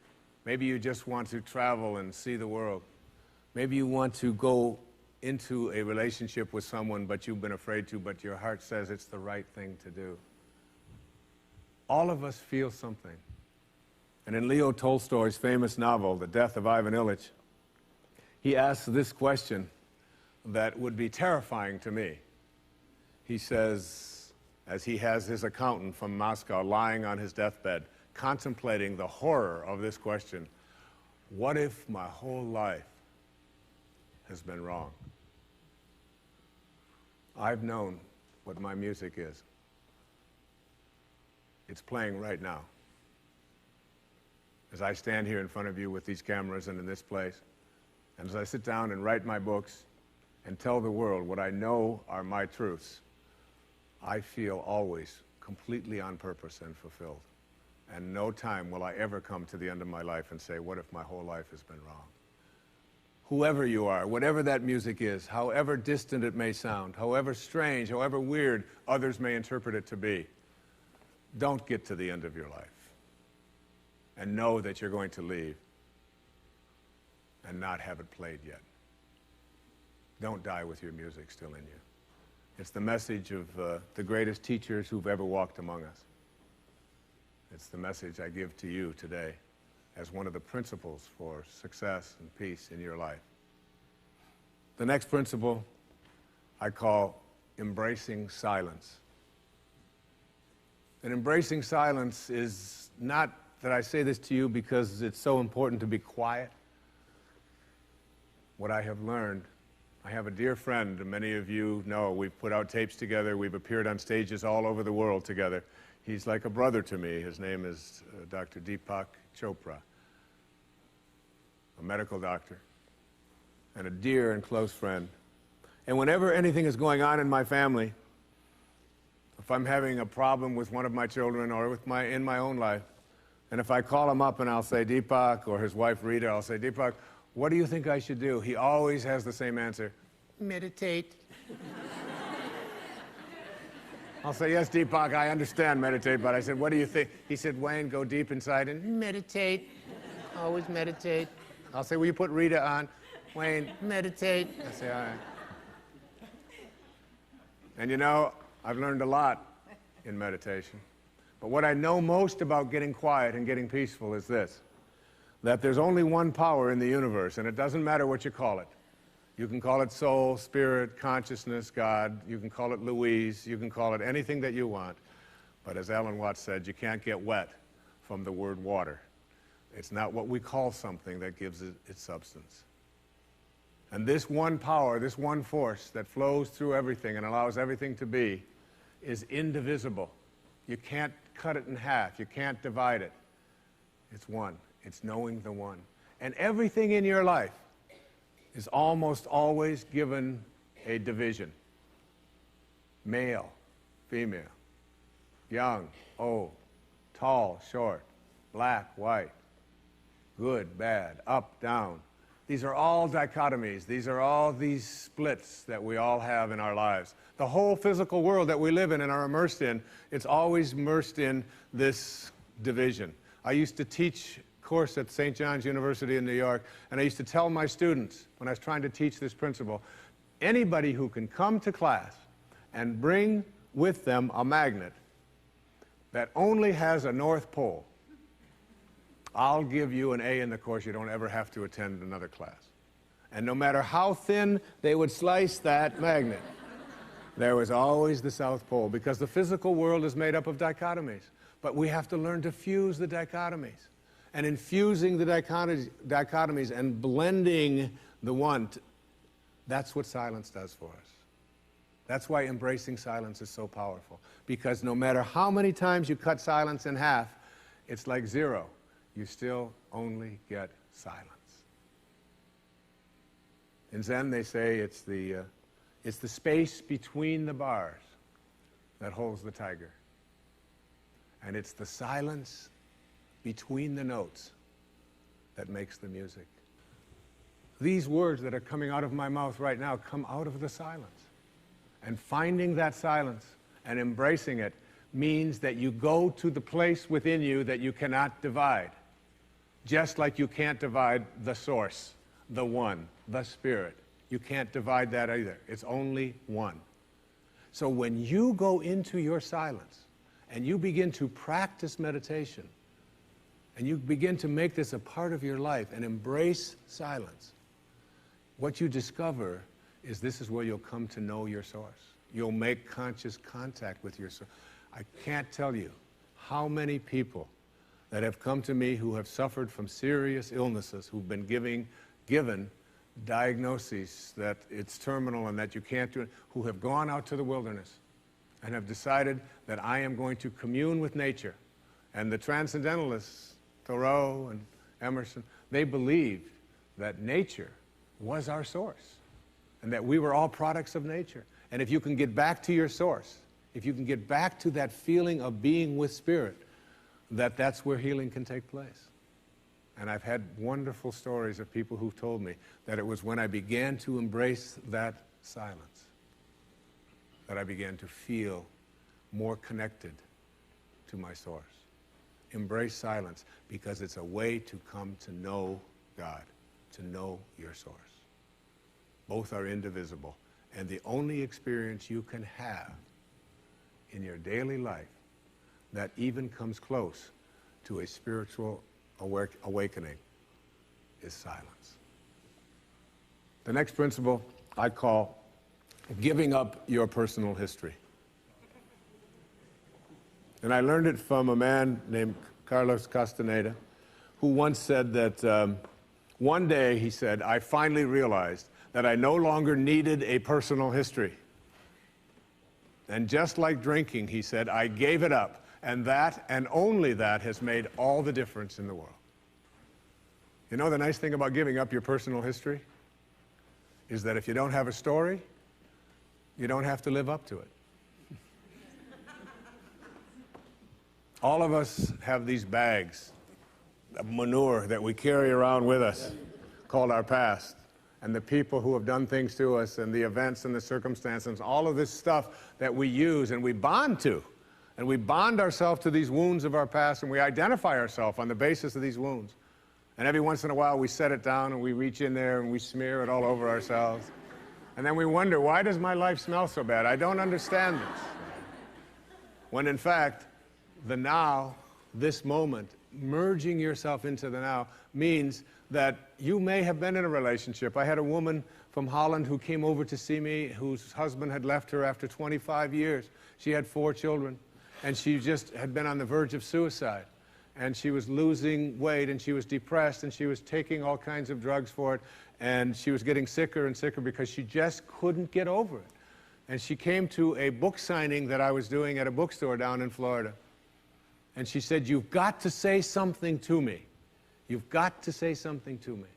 Maybe you just want to travel and see the world. Maybe you want to go into a relationship with someone but you've been afraid to, but your heart says it's the right thing to do. All of us feel something. And in Leo Tolstoy's famous novel, The Death of Ivan Ilyich, he asks this question that would be terrifying to me. He says, as he has his accountant from Moscow lying on his deathbed, contemplating the horror of this question, what if my whole life has been wrong? I've known what my music is. It's playing right now. As I stand here in front of you with these cameras and in this place, and as I sit down and write my books and tell the world what I know are my truths, I feel always completely on purpose and fulfilled. And no time will I ever come to the end of my life and say, what if my whole life has been wrong? Whoever you are, whatever that music is, however distant it may sound, however strange, however weird others may interpret it to be, don't get to the end of your life and know that you're going to leave and not have it played yet. Don't die with your music still in you. It's the message of the greatest teachers who've ever walked among us. It's the message I give to you today as one of the principles for success and peace in your life. The next principle I call embracing silence. And embracing silence is not that I say this to you because it's so important to be quiet. What I have learned, I have a dear friend, and many of you know, we've put out tapes together, we've appeared on stages all over the world together. He's like a brother to me. His name is Dr. Deepak Chopra, a medical doctor, and a dear and close friend. And whenever anything is going on in my family, if I'm having a problem with one of my children or in my own life, and if I call him up and I'll say, Deepak, or his wife Rita, I'll say, Deepak, what do you think I should do? He always has the same answer, meditate. I'll say, yes, Deepak, I understand meditate, but I said, what do you think? He said, Wayne, go deep inside and meditate. Always meditate. I'll say, will you put Rita on? Wayne, meditate. I say, all right. And you know, I've learned a lot in meditation. But what I know most about getting quiet and getting peaceful is this, that there's only one power in the universe, and it doesn't matter what you call it. You can call it soul, spirit, consciousness, God. You can call it Louise. You can call it anything that you want. But as Alan Watts said, you can't get wet from the word water. It's not what we call something that gives it its substance. And this one power, this one force that flows through everything and allows everything to be, is indivisible. You can't cut it in half. You can't divide it. It's one. It's knowing the one. And everything in your life is almost always given a division. Male, female, young, old, tall, short, black, white, good, bad, up, down. These are all dichotomies. These are all these splits that we all have in our lives. The whole physical world that we live in and are immersed in, it's always immersed in this division. I used to teach a course at St. John's University in New York, and I used to tell my students, when I was trying to teach this principle, anybody who can come to class and bring with them a magnet that only has a North Pole, I'll give you an A in the course. You don't ever have to attend another class. And no matter how thin they would slice that magnet, there was always the South Pole, because the physical world is made up of dichotomies. But we have to learn to fuse the dichotomies. And in fusing the dichotomies and blending the one, that's what silence does for us. That's why embracing silence is so powerful. Because no matter how many times you cut silence in half, it's like zero. You still only get silence. In Zen, they say it's the space between the bars that holds the tiger. And it's the silence between the notes that makes the music. These words that are coming out of my mouth right now come out of the silence. And finding that silence and embracing it means that you go to the place within you that you cannot divide. Just like you can't divide the source, the one, the spirit. You can't divide that either. It's only one. So when you go into your silence and you begin to practice meditation and you begin to make this a part of your life and embrace silence, what you discover is this is where you'll come to know your source. You'll make conscious contact with your source. I can't tell you how many people that have come to me who have suffered from serious illnesses, who've been given diagnoses that it's terminal and that you can't do it, who have gone out to the wilderness and have decided that I am going to commune with nature. And the transcendentalists, Thoreau and Emerson, they believed that nature was our source and that we were all products of nature. And if you can get back to your source, if you can get back to that feeling of being with spirit, that's where healing can take place. And I've had wonderful stories of people who've told me that it was when I began to embrace that silence that I began to feel more connected to my source. Embrace silence because it's a way to come to know God, to know your source. Both are indivisible. And the only experience you can have in your daily life that even comes close to a spiritual awakening is silence. The next principle I call giving up your personal history. And I learned it from a man named Carlos Castaneda, who once said that one day, he said, I finally realized that I no longer needed a personal history. And just like drinking, he said, I gave it up. And that, and only that, has made all the difference in the world. You know the nice thing about giving up your personal history is that if you don't have a story, you don't have to live up to it. All of us have these bags of manure that we carry around with us called our past. And the people who have done things to us and the events and the circumstances, all of this stuff that we use and we bond to. And we bond ourselves to these wounds of our past and we identify ourselves on the basis of these wounds. And every once in a while we set it down and we reach in there and we smear it all over ourselves. And then we wonder, why does my life smell so bad? I don't understand this. When in fact, the now, this moment, merging yourself into the now means that you may have been in a relationship. I had a woman from Holland who came over to see me whose husband had left her after 25 years. She had 4 children, and she just had been on the verge of suicide. And she was losing weight, and she was depressed, and she was taking all kinds of drugs for it, and she was getting sicker and sicker because she just couldn't get over it. And she came to a book signing that I was doing at a bookstore down in Florida. And she said, you've got to say something to me. You've got to say something to me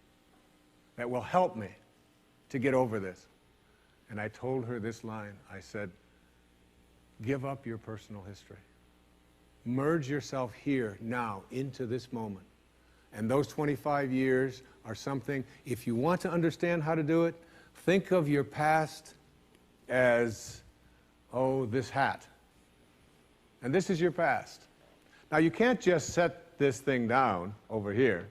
that will help me to get over this. And I told her this line. I said, give up your personal history. Merge yourself here, now, into this moment. And those 25 years are something, if you want to understand how to do it, think of your past as, oh, this hat. And this is your past. Now, you can't just set this thing down over here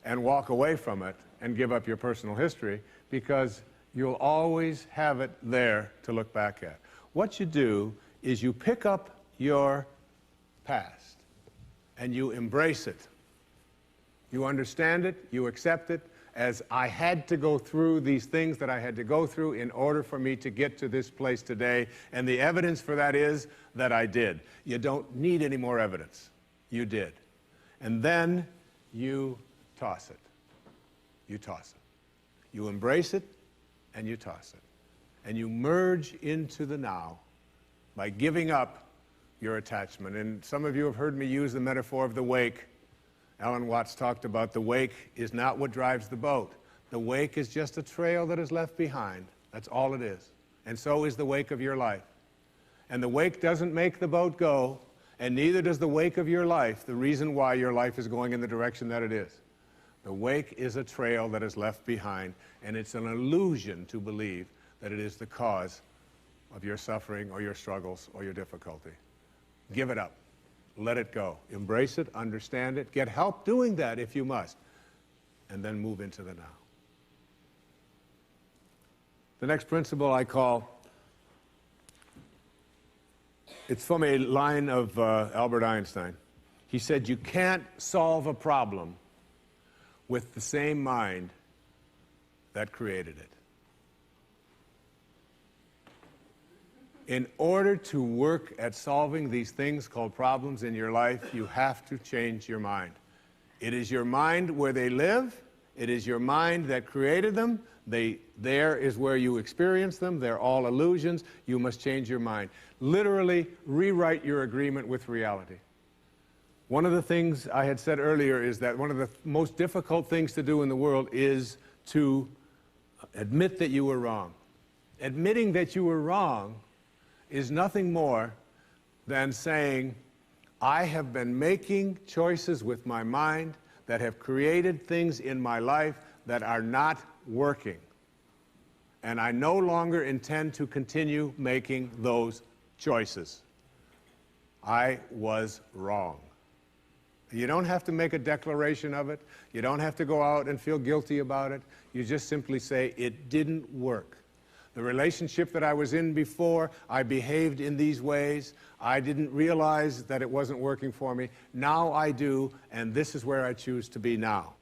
and walk away from it and give up your personal history because you'll always have it there to look back at. What you do is you pick up your past and you embrace it. You understand it, you accept it as I had to go through these things that I had to go through in order for me to get to this place today. And the evidence for that is that I did. You don't need any more evidence. You did. And then you toss it. You toss it. You embrace it and you toss it. And you merge into the now by giving up your attachment. And some of you have heard me use the metaphor of the wake. Alan Watts talked about the wake is not what drives the boat. The wake is just a trail that is left behind. That's all it is. And so is the wake of your life. And the wake doesn't make the boat go, And neither does the wake of your life the reason why your life is going in the direction that it is. The wake is a trail that is left behind, and it's an illusion to believe that it is the cause of your suffering or your struggles or your difficulty. Give it up. Let it go. Embrace it, understand it, get help doing that if you must, and then move into the now. The next principle I call, it's from a line of Albert Einstein. He said, you can't solve a problem with the same mind that created it. In order to work at solving these things called problems in your life, you have to change your mind. It is your mind where they live. It is your mind that created them. There is where you experience them. They're all illusions. You must change your mind. Literally rewrite your agreement with reality. One of the things I had said earlier is that one of the most difficult things to do in the world is to admit that you were wrong. Admitting that you were wrong is nothing more than saying, I have been making choices with my mind that have created things in my life that are not working. And I no longer intend to continue making those choices. I was wrong. You don't have to make a declaration of it. You don't have to go out and feel guilty about it. You just simply say, it didn't work. The relationship that I was in before, I behaved in these ways. I didn't realize that it wasn't working for me. Now I do, and this is where I choose to be now.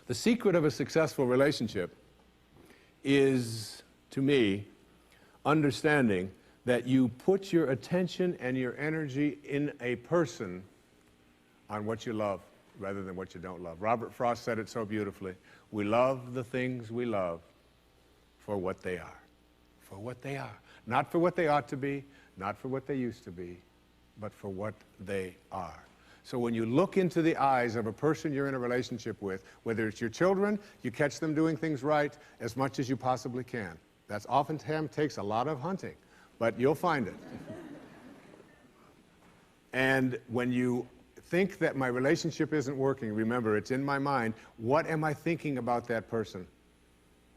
The secret of a successful relationship is, to me, understanding that you put your attention and your energy in a person on what you love rather than what you don't love. Robert Frost said it so beautifully. We love the things we love for what they are. For what they are. Not for what they ought to be, not for what they used to be, but for what they are. So when you look into the eyes of a person you're in a relationship with, whether it's your children, you catch them doing things right as much as you possibly can. That oftentimes takes a lot of hunting, but you'll find it. And when you think that my relationship isn't working, remember, it's in my mind. What am I thinking about that person?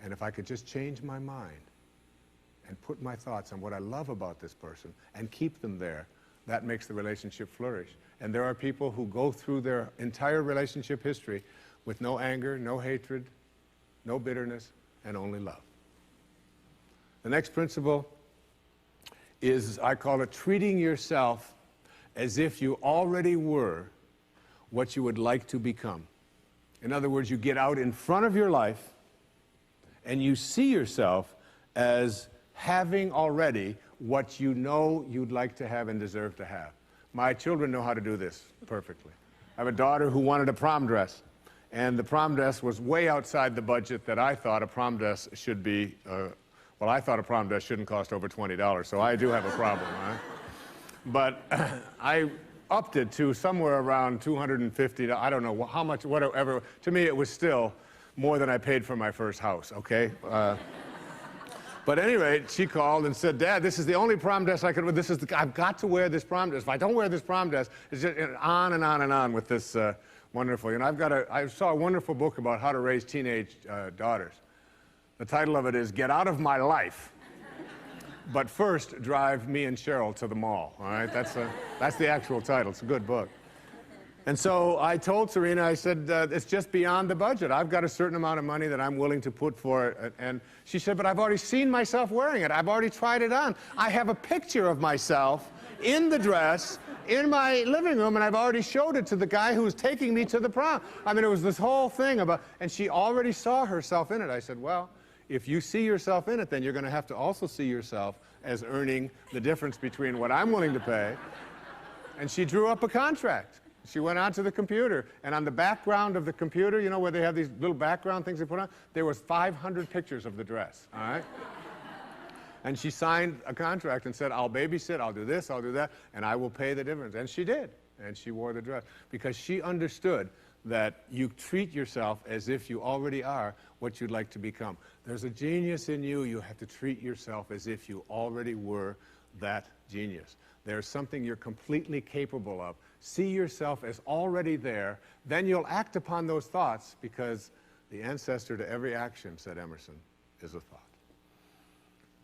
And if I could just change my mind and put my thoughts on what I love about this person and keep them there, that makes the relationship flourish. And there are people who go through their entire relationship history with no anger, no hatred, no bitterness, and only love. The next principle is, I call it treating yourself as if you already were what you would like to become. In other words, you get out in front of your life and you see yourself as having already what you know you'd like to have and deserve to have. My children know how to do this perfectly. I have a daughter who wanted a prom dress, and the prom dress was way outside the budget that I thought a prom dress should be. Well, I thought a prom dress shouldn't cost over $20, so I do have a problem, right? But I upped it to somewhere around $250. I don't know how much, whatever. To me, it was still more than I paid for my first house, okay? But at any rate, she called and said, Dad, this is the only prom dress I could wear. I've got to wear this prom dress. If I don't wear this prom dress, it's just on and on and on with this wonderful. You know, I saw a wonderful book about how to raise teenage daughters. The title of it is Get Out of My Life, but first drive me and Cheryl to the mall, all right? That's the actual title. It's a good book. And so I told Serena, I said, it's just beyond the budget. I've got a certain amount of money that I'm willing to put for it. And she said, but I've already seen myself wearing it. I've already tried it on. I have a picture of myself in the dress in my living room, and I've already showed it to the guy who was taking me to the prom. I mean, it was this whole thing about, and she already saw herself in it. I said, well, if you see yourself in it, then you're going to have to also see yourself as earning the difference between what I'm willing to pay. And she drew up a contract. She went onto the computer, and on the background of the computer, you know, where they have these little background things they put on, there was 500 pictures of the dress, all right? And she signed a contract and said, I'll babysit, I'll do this, I'll do that, and I will pay the difference. And she did, and she wore the dress, because she understood that you treat yourself as if you already are what you'd like to become. There's a genius in you. You have to treat yourself as if you already were that genius. There's something you're completely capable of. See yourself as already there. Then you'll act upon those thoughts, because the ancestor to every action, said Emerson, is a thought.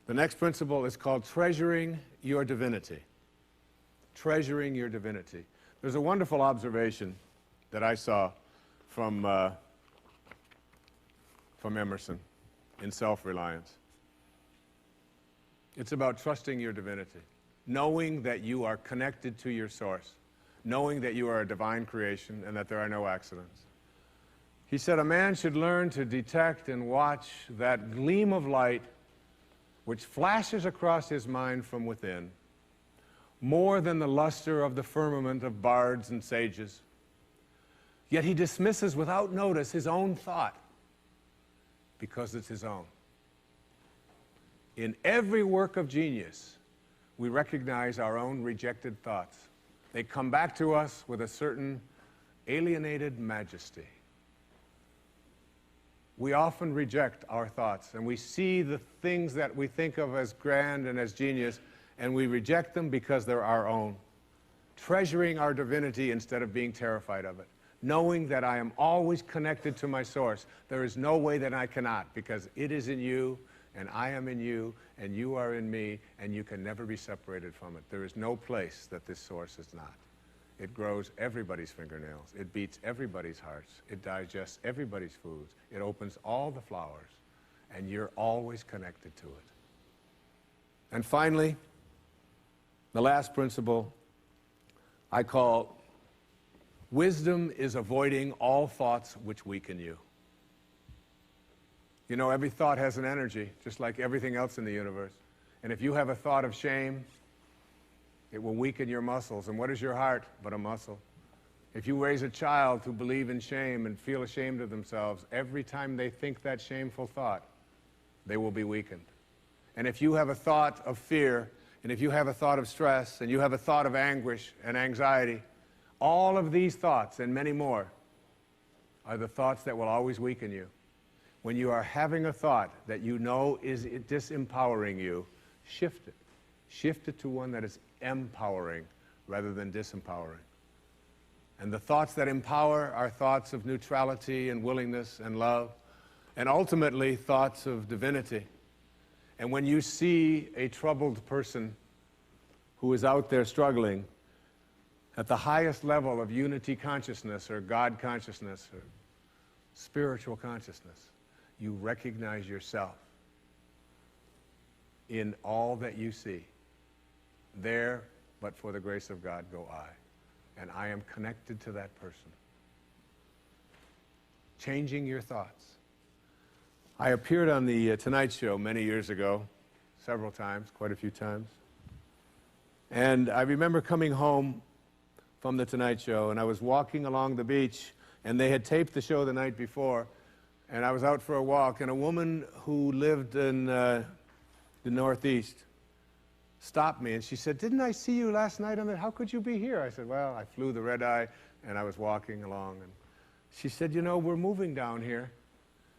The next principle is called treasuring your divinity. Treasuring your divinity. There's a wonderful observation that I saw from Emerson in Self-Reliance. It's about trusting your divinity, knowing that you are connected to your source, knowing that you are a divine creation and that there are no accidents. He said, a man should learn to detect and watch that gleam of light which flashes across his mind from within, more than the luster of the firmament of bards and sages. Yet he dismisses without notice his own thought, because it's his own. In every work of genius, we recognize our own rejected thoughts. They come back to us with a certain alienated majesty. We often reject our thoughts, and we see the things that we think of as grand and as genius, and we reject them because they're our own. Treasuring our divinity instead of being terrified of it. Knowing that I am always connected to my source. There is no way that I cannot, because it is in you, and I am in you, and you are in me, and you can never be separated from it. There is no place that this source is not. It grows everybody's fingernails. It beats everybody's hearts. It digests everybody's foods. It opens all the flowers, and you're always connected to it. And finally, the last principle I call wisdom is avoiding all thoughts which weaken you. You know, every thought has an energy, just like everything else in the universe. And if you have a thought of shame, it will weaken your muscles. And what is your heart but a muscle? If you raise a child who believe in shame and feel ashamed of themselves, every time they think that shameful thought, they will be weakened. And if you have a thought of fear, and if you have a thought of stress, and you have a thought of anguish and anxiety, all of these thoughts and many more are the thoughts that will always weaken you. When you are having a thought that you know is disempowering you, shift it. Shift it to one that is empowering rather than disempowering. And the thoughts that empower are thoughts of neutrality and willingness and love, and ultimately thoughts of divinity. And when you see a troubled person who is out there struggling at the highest level of unity consciousness or God consciousness or spiritual consciousness, you recognize yourself in all that you see. There, but for the grace of God, go I. And I am connected to that person. Changing your thoughts. I appeared on the Tonight Show many years ago, several times, quite a few times. And I remember coming home from the Tonight Show, and I was walking along the beach, and they had taped the show the night before, and I was out for a walk, and a woman who lived in the Northeast stopped me, and she said, "Didn't I see you last night on the, how could you be here?" I said, "Well, I flew the red eye, and I was walking along." And she said, "You know, we're moving down here."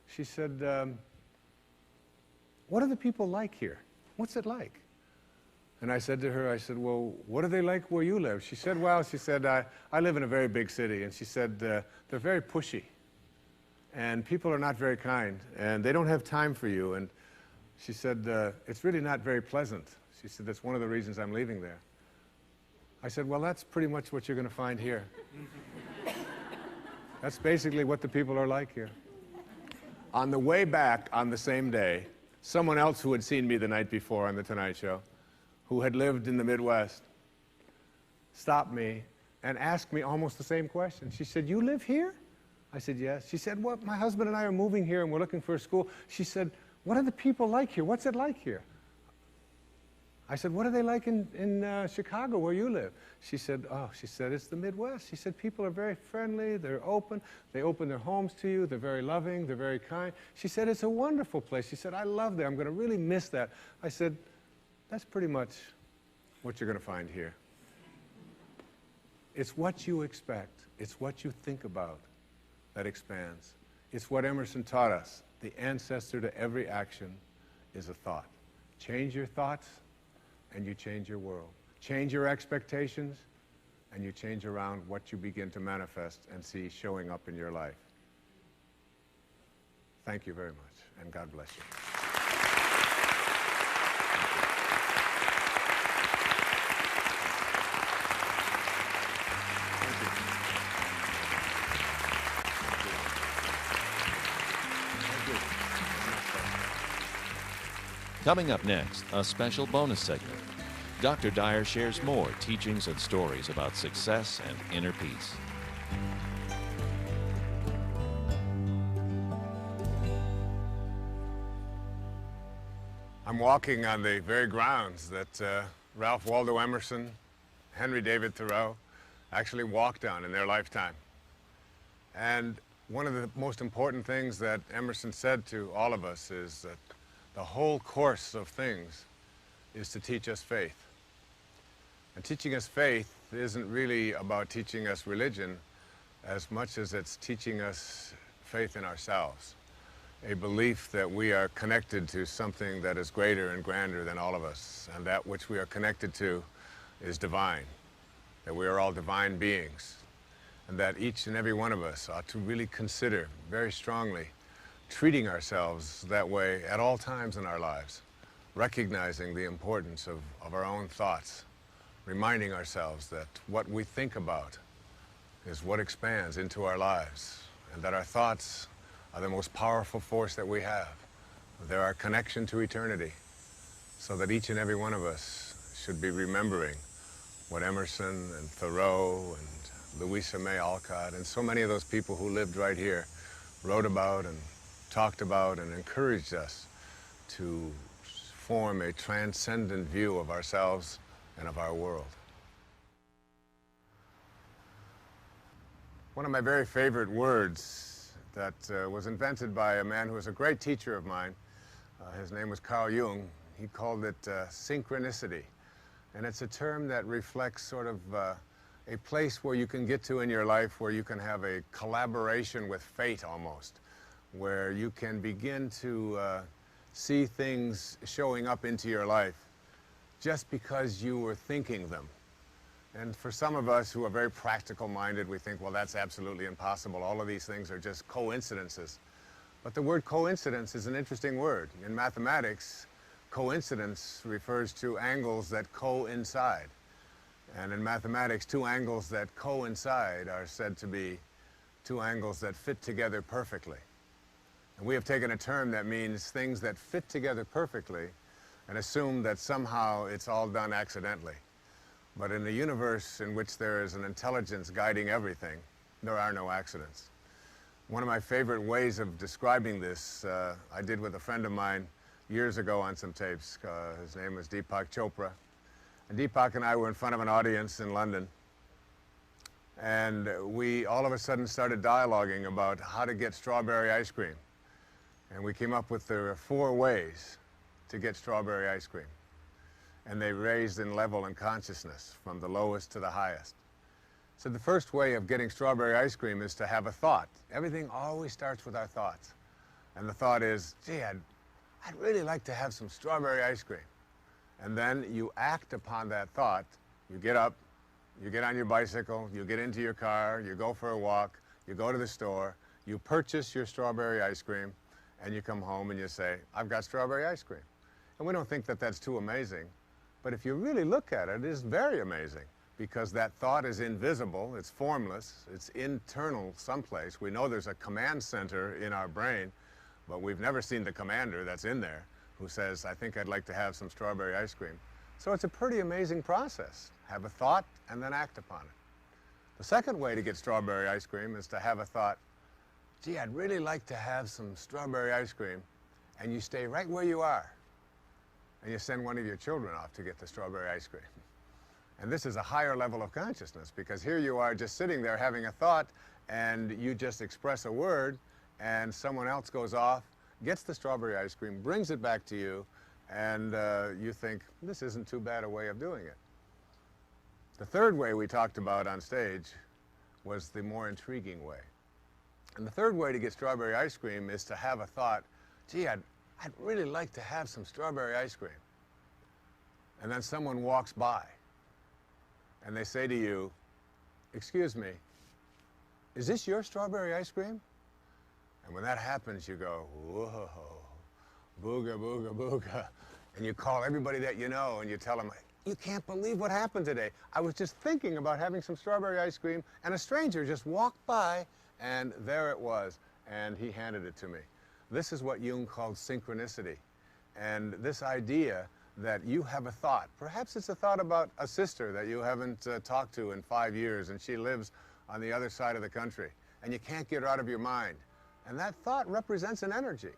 She said, "What are the people like here? What's it like?" And I said to her, I said, "Well, what are they like where you live?" She said, "Well," she said, I live in a very big city." And she said, "They're very pushy. And people are not very kind. And they don't have time for you." And she said, "It's really not very pleasant." She said, "That's one of the reasons I'm leaving there." I said, "Well, that's pretty much what you're going to find here." That's basically what the people are like here. On the way back on the same day, someone else who had seen me the night before on The Tonight Show, who had lived in the Midwest, stopped me and asked me almost the same question. She said, "You live here?" I said, "Yes." She said, "Well, my husband and I are moving here and we're looking for a school." She said, "What are the people like here? What's it like here?" I said, "What are they like in Chicago where you live?" She said, "Oh," she said, "it's the Midwest." She said, "People are very friendly, they're open, they open their homes to you, they're very loving, they're very kind." She said, "It's a wonderful place." She said, "I love that, I'm going to really miss that." I said, "That's pretty much what you're going to find here." It's what you expect, it's what you think about that expands. It's what Emerson taught us. The ancestor to every action is a thought. Change your thoughts, and you change your world. Change your expectations, and you change around what you begin to manifest and see showing up in your life. Thank you very much, and God bless you. Coming up next, a special bonus segment. Dr. Dyer shares more teachings and stories about success and inner peace. I'm walking on the very grounds that Ralph Waldo Emerson, Henry David Thoreau actually walked on in their lifetime. And one of the most important things that Emerson said to all of us is that the whole course of things is to teach us faith. And teaching us faith isn't really about teaching us religion as much as it's teaching us faith in ourselves. A belief that we are connected to something that is greater and grander than all of us, and that which we are connected to is divine, that we are all divine beings, and that each and every one of us ought to really consider very strongly treating ourselves that way at all times in our lives, recognizing the importance of our own thoughts, reminding ourselves that what we think about is what expands into our lives, and that our thoughts are the most powerful force that we have. They're our connection to eternity, so that each and every one of us should be remembering what Emerson and Thoreau and Louisa May Alcott and so many of those people who lived right here wrote about and talked about and encouraged us to form a transcendent view of ourselves and of our world. One of my very favorite words that was invented by a man who was a great teacher of mine, his name was Carl Jung. He called it synchronicity. And it's a term that reflects sort of a place where you can get to in your life where you can have a collaboration with fate almost, where you can begin to see things showing up into your life just because you were thinking them. And for some of us who are very practical minded, we think, well, that's absolutely impossible. All of these things are just coincidences. But the word coincidence is an interesting word. In mathematics, coincidence refers to angles that coincide. And in mathematics, two angles that coincide are said to be two angles that fit together perfectly. And we have taken a term that means things that fit together perfectly and assume that somehow it's all done accidentally. But in a universe in which there is an intelligence guiding everything, there are no accidents. One of my favorite ways of describing this, I did with a friend of mine years ago on some tapes. His name was Deepak Chopra. And Deepak and I were in front of an audience in London. And we all of a sudden started dialoguing about how to get strawberry ice cream. And we came up with there are 4 ways to get strawberry ice cream. And they raised in level and consciousness from the lowest to the highest. So the first way of getting strawberry ice cream is to have a thought. Everything always starts with our thoughts. And the thought is, gee, I'd really like to have some strawberry ice cream. And then you act upon that thought. You get up, you get on your bicycle, you get into your car, you go for a walk, you go to the store, you purchase your strawberry ice cream, and you come home and you say, I've got strawberry ice cream. And we don't think that that's too amazing. But if you really look at it, it is very amazing, because that thought is invisible, it's formless, it's internal someplace. We know there's a command center in our brain, but we've never seen the commander that's in there who says, I think I'd like to have some strawberry ice cream. So it's a pretty amazing process. Have a thought and then act upon it. The second way to get strawberry ice cream is to have a thought, gee, I'd really like to have some strawberry ice cream, and you stay right where you are. And you send one of your children off to get the strawberry ice cream. And this is a higher level of consciousness, because here you are just sitting there having a thought, and you just express a word, and someone else goes off, gets the strawberry ice cream, brings it back to you, and you think, this isn't too bad a way of doing it. The third way we talked about on stage was the more intriguing way. And the third way to get strawberry ice cream is to have a thought, gee, I'd really like to have some strawberry ice cream. and then someone walks by and they say to you, "Excuse me, is this your strawberry ice cream?" And when that happens, you go, "Whoa, booga, booga, booga." And you call everybody that you know and you tell them, "You can't believe what happened today. I was just thinking about having some strawberry ice cream and a stranger just walked by and there it was, and he handed it to me." This is what Jung called synchronicity. And this idea that you have a thought, perhaps it's a thought about a sister that you haven't talked to in 5 years and she lives on the other side of the country and you can't get her out of your mind. And that thought represents an energy.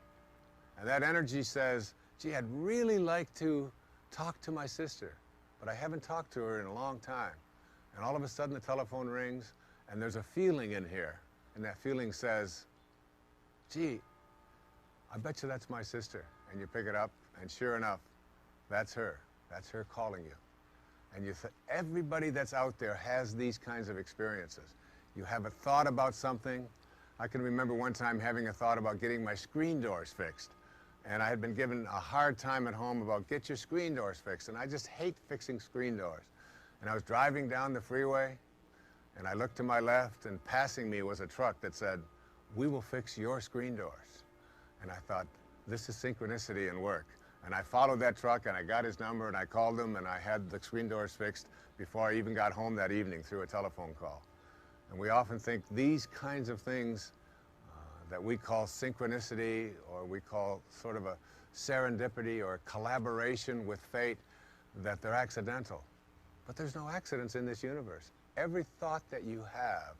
And that energy says, "Gee, I'd really like to talk to my sister, but I haven't talked to her in a long time." And all of a sudden the telephone rings and there's a feeling in here. And that feeling says, "Gee, I bet you that's my sister." And you pick it up and sure enough, that's her. That's her calling you. And everybody that's out there has these kinds of experiences. You have a thought about something. I can remember one time having a thought about getting my screen doors fixed. And I had been given a hard time at home about get your screen doors fixed. And I just hate fixing screen doors. And I was driving down the freeway and I looked to my left and passing me was a truck that said, "We will fix your screen doors." And I thought, this is synchronicity in work. And I followed that truck and I got his number and I called him and I had the screen doors fixed before I even got home that evening through a telephone call. And we often think these kinds of things that we call synchronicity, or we call sort of a serendipity or collaboration with fate, that they're accidental. But there's no accidents in this universe. Every thought that you have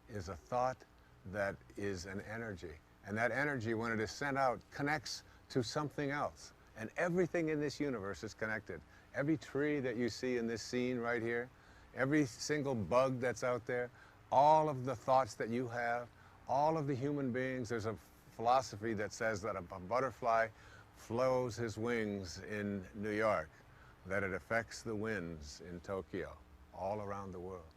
is a thought that is an energy. And that energy, when it is sent out, connects to something else. And everything in this universe is connected. Every tree that you see in this scene right here, every single bug that's out there, all of the thoughts that you have, all of the human beings. There's a philosophy that says that a butterfly flows his wings in New York, that it affects the winds in Tokyo, all around the world.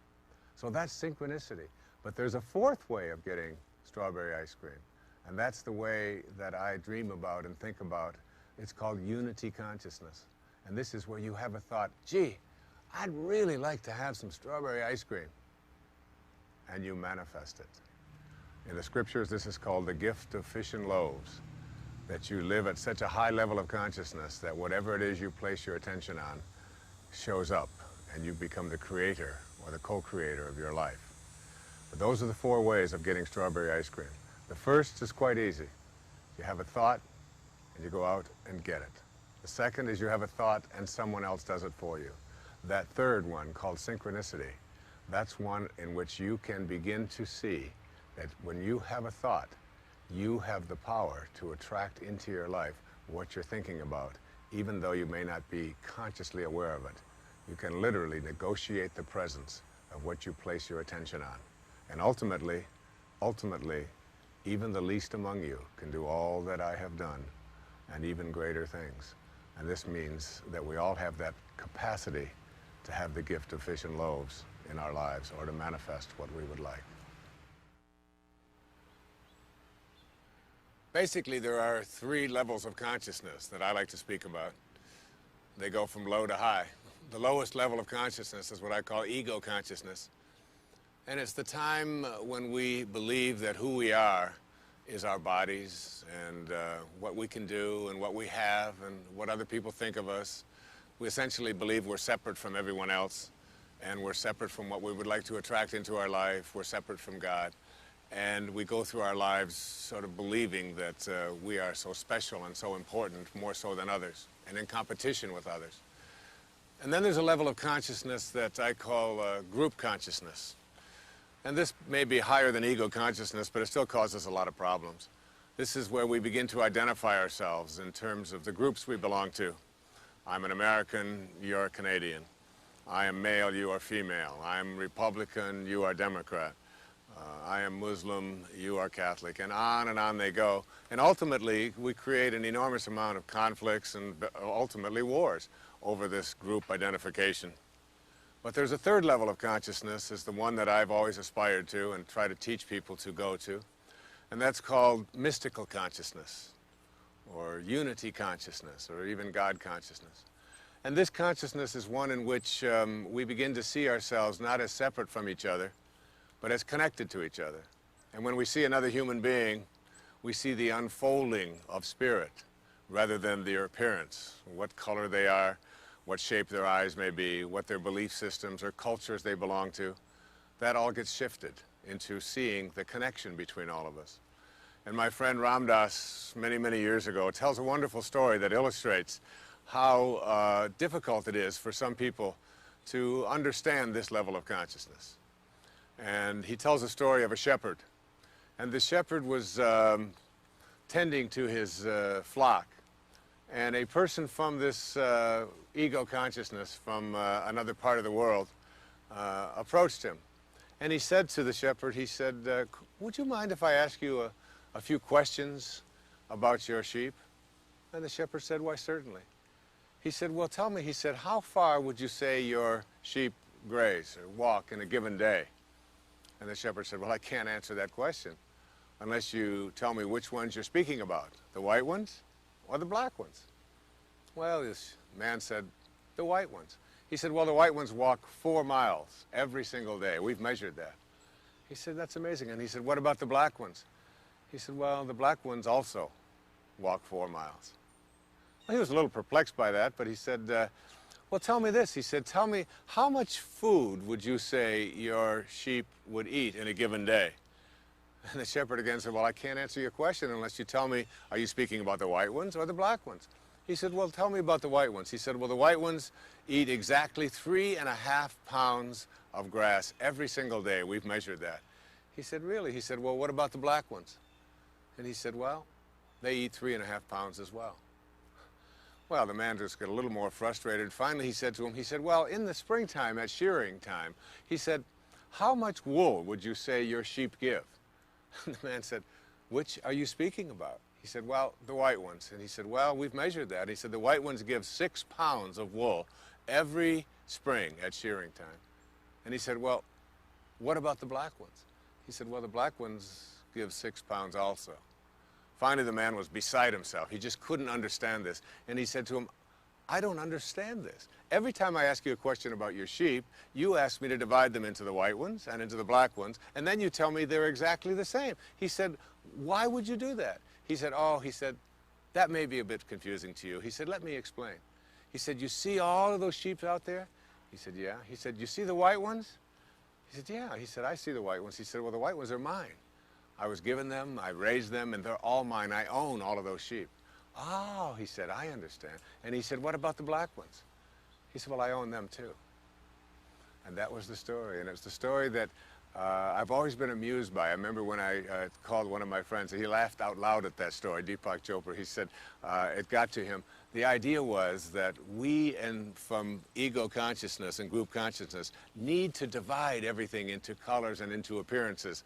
So that's synchronicity. But there's a fourth way of getting strawberry ice cream. And that's the way that I dream about and think about. It's called unity consciousness. And this is where you have a thought, "Gee, I'd really like to have some strawberry ice cream." And you manifest it. In the scriptures, this is called the gift of fish and loaves, that you live at such a high level of consciousness that whatever it is you place your attention on shows up and you become the creator or the co-creator of your life. But those are the four ways of getting strawberry ice cream. The first is quite easy. You have a thought and you go out and get it. The second is you have a thought and someone else does it for you. That third one, called synchronicity, that's one in which you can begin to see that when you have a thought, you have the power to attract into your life what you're thinking about, even though you may not be consciously aware of it. You can literally negotiate the presence of what you place your attention on. And ultimately, even the least among you can do all that I have done and even greater things. And this means that we all have that capacity to have the gift of fish and loaves in our lives, or to manifest what we would like. Basically, there are 3 levels of consciousness that I like to speak about. They go from low to high. The lowest level of consciousness is what I call ego consciousness. And it's the time when we believe that who we are is our bodies and what we can do and what we have and what other people think of us. We essentially believe we're separate from everyone else, and we're separate from what we would like to attract into our life. We're separate from God. And we go through our lives sort of believing that we are so special and so important, more so than others, and in competition with others. And then there's a level of consciousness that I call group consciousness. And this may be higher than ego consciousness, but it still causes a lot of problems. This is where we begin to identify ourselves in terms of the groups we belong to. I'm an American, you're a Canadian. I am male, you are female. I'm Republican, you are Democrat. I am Muslim, you are Catholic, and on they go. And ultimately, we create an enormous amount of conflicts and ultimately wars over this group identification. But there's a third level of consciousness, is the one that I've always aspired to and try to teach people to go to, and that's called mystical consciousness, or unity consciousness, or even God consciousness. And this consciousness is one in which we begin to see ourselves not as separate from each other, but as connected to each other. And when we see another human being, we see the unfolding of spirit rather than their appearance, what color they are, what shape their eyes may be, what their belief systems or cultures they belong to. That all gets shifted into seeing the connection between all of us. And my friend Ram Dass, many, many years ago, tells a wonderful story that illustrates how difficult it is for some people to understand this level of consciousness. And he tells a story of a shepherd. And the shepherd was tending to his flock. And a person from this ego consciousness from another part of the world approached him. And he said to the shepherd, he said, would you mind if I ask you a few questions about your sheep? And the shepherd said, why, certainly. He said, well, tell me, he said, how far would you say your sheep graze or walk in a given day? And the shepherd said, well, I can't answer that question unless you tell me which ones you're speaking about, the white ones or the black ones. Well, this man said, the white ones. He said, well, the white ones walk 4 miles every single day. We've measured that. He said, that's amazing. And he said, what about the black ones? He said, well, the black ones also walk 4 miles. Well, he was a little perplexed by that, but he said, well, tell me this. He said, tell me, how much food would you say your sheep would eat in a given day? And the shepherd again said, well, I can't answer your question unless you tell me, are you speaking about the white ones or the black ones? He said, well, tell me about the white ones. He said, well, the white ones eat exactly 3.5 pounds of grass every single day. We've measured that. He said, really? He said, well, what about the black ones? And he said, well, they eat 3.5 pounds as well. Well, the man just got a little more frustrated. Finally, he said to him, he said, well, in the springtime, at shearing time, he said, how much wool would you say your sheep give? And the man said, which are you speaking about? He said, well, the white ones. And he said, well, we've measured that. He said, the white ones give 6 pounds of wool every spring at shearing time. And he said, well, what about the black ones? He said, well, the black ones give 6 pounds also. Finally, the man was beside himself. He just couldn't understand this. And he said to him, I don't understand this. Every time I ask you a question about your sheep, you ask me to divide them into the white ones and into the black ones, and then you tell me they're exactly the same. He said, why would you do that? He said, oh, he said, that may be a bit confusing to you. He said, let me explain. He said, you see all of those sheep out there? He said, yeah. He said, you see the white ones? He said, yeah. He said, I see the white ones. He said, well, the white ones are mine. I was given them, I raised them, and they're all mine. I own all of those sheep. Oh, he said, I understand. And he said, what about the black ones? He said, well, I own them too. And that was the story. And it's the story that I've always been amused by. I remember when I called one of my friends, and he laughed out loud at that story, Deepak Chopra. He said it got to him. The idea was that we, and from ego consciousness and group consciousness, need to divide everything into colors and into appearances.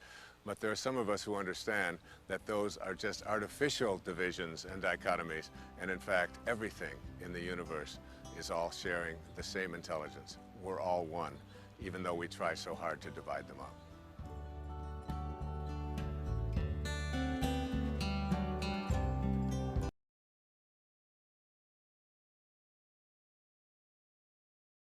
But there are some of us who understand that those are just artificial divisions and dichotomies, and in fact, everything in the universe is all sharing the same intelligence. We're all one, even though we try so hard to divide them up.